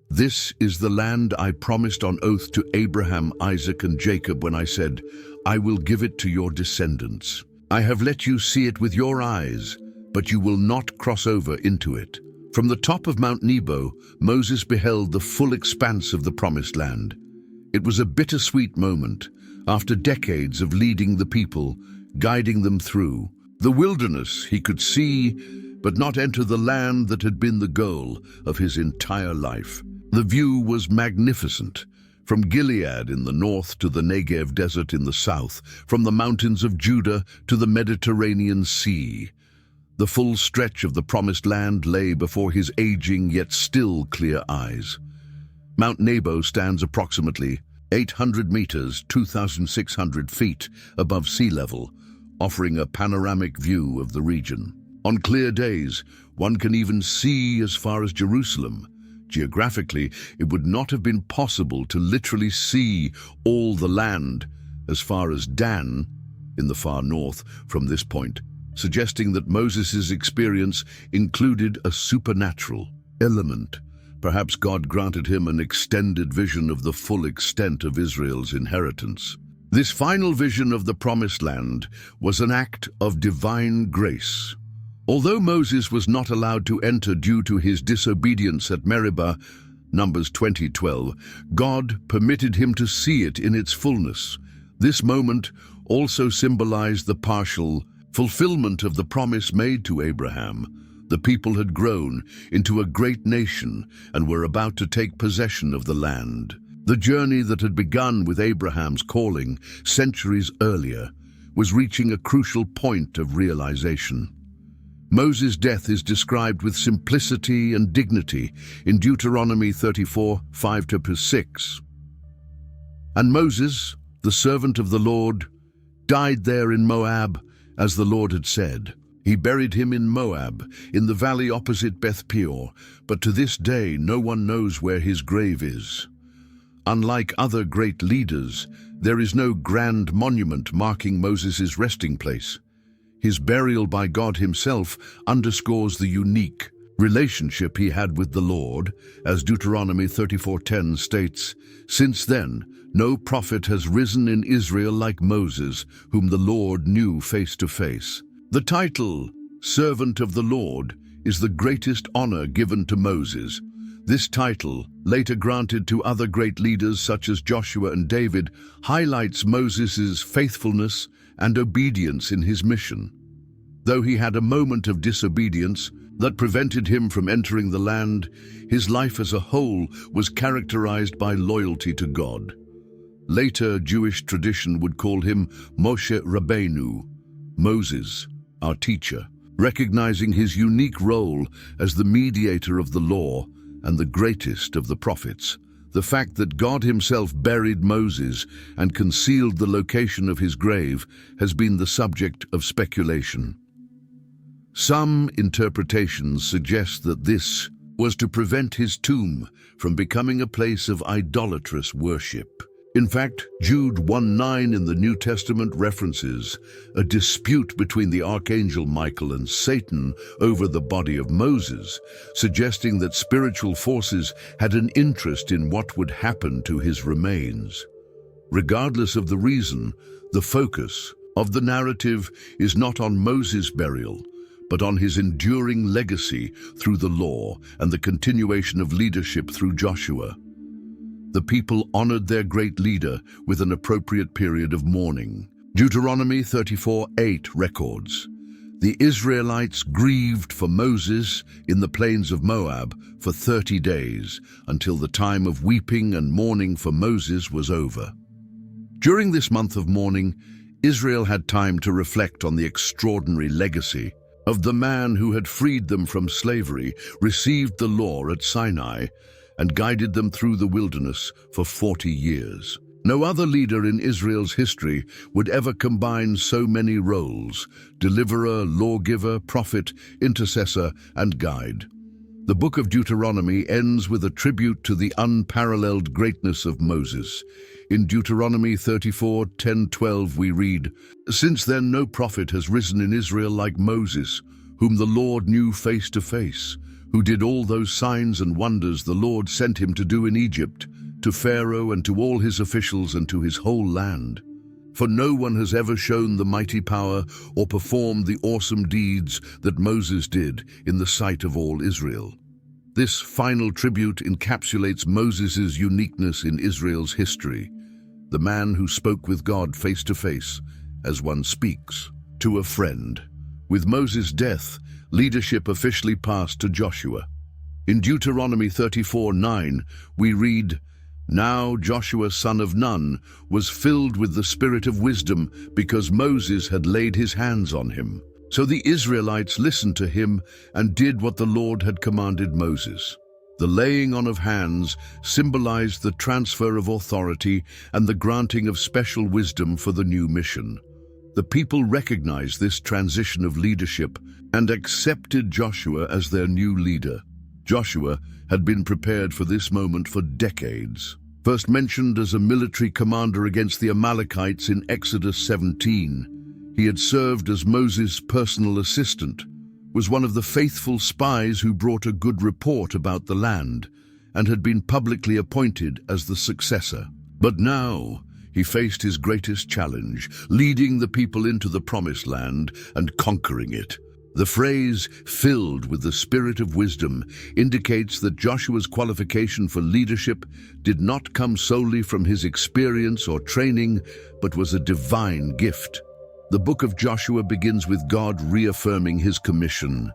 Speaker 1: "This is the land I promised on oath to Abraham, Isaac, and Jacob when I said, I will give it to your descendants. I have let you see it with your eyes, but you will not cross over into it." From the top of Mount Nebo, Moses beheld the full expanse of the promised land. It was a bittersweet moment, after decades of leading the people, guiding them through. The wilderness he could see, but not enter the land that had been the goal of his entire life. The view was magnificent, from Gilead in the north to the Negev desert in the south, from the mountains of Judah to the Mediterranean Sea. The full stretch of the promised land lay before his aging yet still clear eyes. Mount Nebo stands approximately 800 meters, 2,600 feet above sea level, offering a panoramic view of the region. On clear days, one can even see as far as Jerusalem. Geographically, it would not have been possible to literally see all the land as far as Dan in the far north from this point, suggesting that Moses' experience included a supernatural element. Perhaps God granted him an extended vision of the full extent of Israel's inheritance. This final vision of the Promised Land was an act of divine grace. Although Moses was not allowed to enter due to his disobedience at Meribah, Numbers 20:12, God permitted him to see it in its fullness. This moment also symbolized the partial fulfillment of the promise made to Abraham. The people had grown into a great nation and were about to take possession of the land. The journey that had begun with Abraham's calling centuries earlier was reaching a crucial point of realization. Moses' death is described with simplicity and dignity in Deuteronomy 34:5-6. And Moses, the servant of the Lord, died there in Moab, as the Lord had said. He buried him in Moab, in the valley opposite Beth Peor, but to this day no one knows where his grave is. Unlike other great leaders, there is no grand monument marking Moses' resting place. His burial by God himself underscores the unique relationship he had with the Lord, as Deuteronomy 34:10 states, "Since then, no prophet has risen in Israel like Moses, whom the Lord knew face to face." The title, Servant of the Lord, is the greatest honor given to Moses. This title, later granted to other great leaders such as Joshua and David, highlights Moses' faithfulness and obedience in his mission. Though he had a moment of disobedience that prevented him from entering the land, his life as a whole was characterized by loyalty to God. Later Jewish tradition would call him Moshe Rabbeinu, Moses, our teacher, recognizing his unique role as the mediator of the law and the greatest of the prophets. The fact that God himself buried Moses and concealed the location of his grave has been the subject of speculation. Some interpretations suggest that this was to prevent his tomb from becoming a place of idolatrous worship. In fact, Jude 1:9 in the New Testament references a dispute between the archangel Michael and Satan over the body of Moses, suggesting that spiritual forces had an interest in what would happen to his remains. Regardless of the reason, the focus of the narrative is not on Moses' burial, but on his enduring legacy through the law and the continuation of leadership through Joshua. The people honored their great leader with an appropriate period of mourning. Deuteronomy 34:8 records, "The Israelites grieved for Moses in the plains of Moab for 30 days, until the time of weeping and mourning for Moses was over." During this month of mourning, Israel had time to reflect on the extraordinary legacy of the man who had freed them from slavery, received the law at Sinai, and guided them through the wilderness for 40 years. No other leader in Israel's history would ever combine so many roles: deliverer, lawgiver, prophet, intercessor, and guide. The book of Deuteronomy ends with a tribute to the unparalleled greatness of Moses. In Deuteronomy 34:10-12 we read, "Since then no prophet has risen in Israel like Moses, whom the Lord knew face to face, who did all those signs and wonders the Lord sent him to do in Egypt, to Pharaoh and to all his officials and to his whole land. For no one has ever shown the mighty power or performed the awesome deeds that Moses did in the sight of all Israel." This final tribute encapsulates Moses' uniqueness in Israel's history, the man who spoke with God face to face, as one speaks to a friend. With Moses' death, leadership officially passed to Joshua. In Deuteronomy 34:9, we read, "Now Joshua son of Nun was filled with the spirit of wisdom because Moses had laid his hands on him. So the Israelites listened to him and did what the Lord had commanded Moses." The laying on of hands symbolized the transfer of authority and the granting of special wisdom for the new mission. The people recognized this transition of leadership and accepted Joshua as their new leader. Joshua had been prepared for this moment for decades. First mentioned as a military commander against the Amalekites in Exodus 17, he had served as Moses' personal assistant, was one of the faithful spies who brought a good report about the land, and had been publicly appointed as the successor. But now he faced his greatest challenge, leading the people into the promised land and conquering it. The phrase, "filled with the spirit of wisdom," indicates that Joshua's qualification for leadership did not come solely from his experience or training, but was a divine gift. The book of Joshua begins with God reaffirming his commission.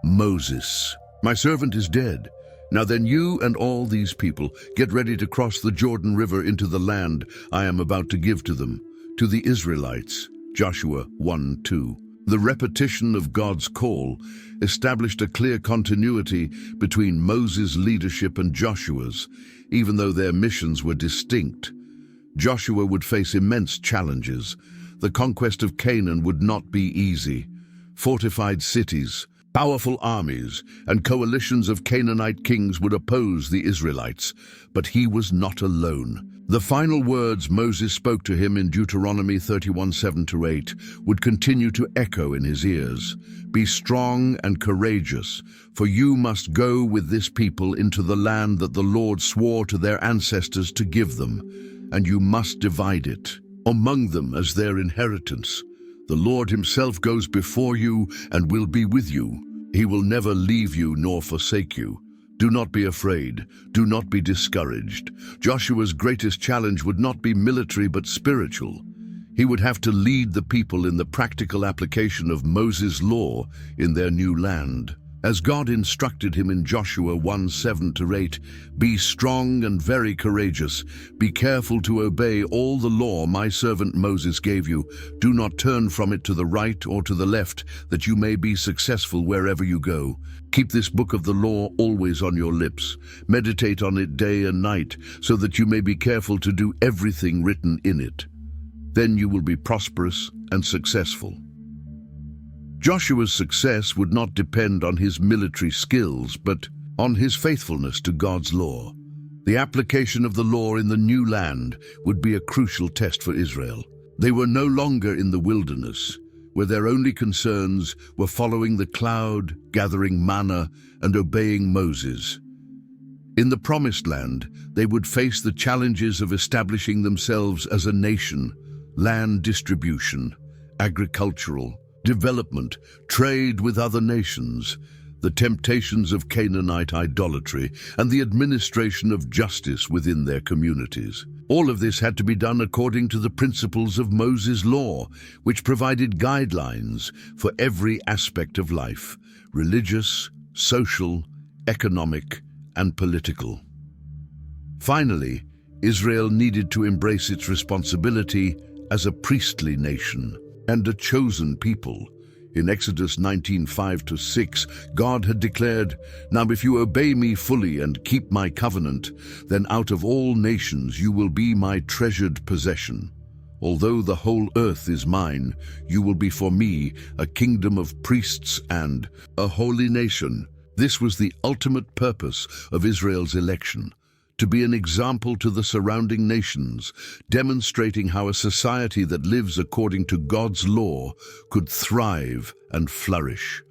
Speaker 1: "Moses, my servant is dead. Now then you and all these people get ready to cross the Jordan River into the land I am about to give to them, to the Israelites." Joshua 1:2. The repetition of God's call established a clear continuity between Moses' leadership and Joshua's, even though their missions were distinct. Joshua would face immense challenges. The conquest of Canaan would not be easy. Fortified cities, powerful armies, and coalitions of Canaanite kings would oppose the Israelites, but he was not alone. The final words Moses spoke to him in Deuteronomy 31:7-8 would continue to echo in his ears. "Be strong and courageous, for you must go with this people into the land that the Lord swore to their ancestors to give them, and you must divide it among them as their inheritance. The Lord himself goes before you and will be with you. He will never leave you nor forsake you. Do not be afraid. Do not be discouraged." Joshua's greatest challenge would not be military but spiritual. He would have to lead the people in the practical application of Moses' law in their new land. As God instructed him in Joshua 1:7-8, "Be strong and very courageous. Be careful to obey all the law my servant Moses gave you. Do not turn from it to the right or to the left, that you may be successful wherever you go. Keep this book of the law always on your lips. Meditate on it day and night, so that you may be careful to do everything written in it. Then you will be prosperous and successful." Joshua's success would not depend on his military skills, but on his faithfulness to God's law. The application of the law in the new land would be a crucial test for Israel. They were no longer in the wilderness, where their only concerns were following the cloud, gathering manna, and obeying Moses. In the promised land, they would face the challenges of establishing themselves as a nation, land distribution, agricultural development, trade with other nations, the temptations of Canaanite idolatry, and the administration of justice within their communities. All of this had to be done according to the principles of Moses' law, which provided guidelines for every aspect of life: religious, social, economic, and political. Finally, Israel needed to embrace its responsibility as a priestly nation and a chosen people. In Exodus 19:5-6, God had declared, "Now if you obey me fully and keep my covenant, then out of all nations you will be my treasured possession. Although the whole earth is mine, you will be for me a kingdom of priests and a holy nation." This was the ultimate purpose of Israel's election, to be an example to the surrounding nations, demonstrating how a society that lives according to God's law could thrive and flourish.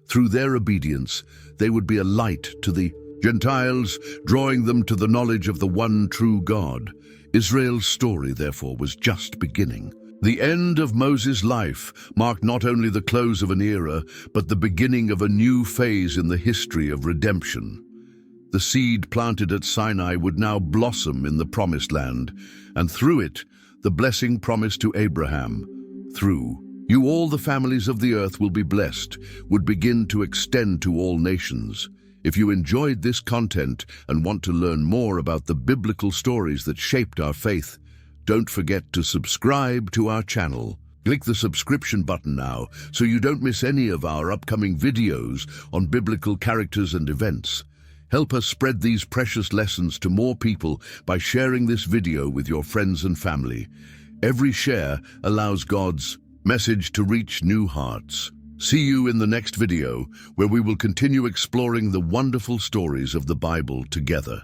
Speaker 1: Through their obedience, they would be a light to the Gentiles, drawing them to the knowledge of the one true God. Israel's story, therefore, was just beginning. The end of Moses' life marked not only the close of an era, but the beginning of a new phase in the history of redemption. The seed planted at Sinai would now blossom in the Promised Land, and through it, the blessing promised to Abraham, "Through you all the families of the earth will be blessed," would begin to extend to all nations. If you enjoyed this content and want to learn more about the biblical stories that shaped our faith, don't forget to subscribe to our channel. Click the subscription button now so you don't miss any of our upcoming videos on biblical characters and events. Help us spread these precious lessons to more people by sharing this video with your friends and family. Every share allows God's message to reach new hearts. See you in the next video, where we will continue exploring the wonderful stories of the Bible together.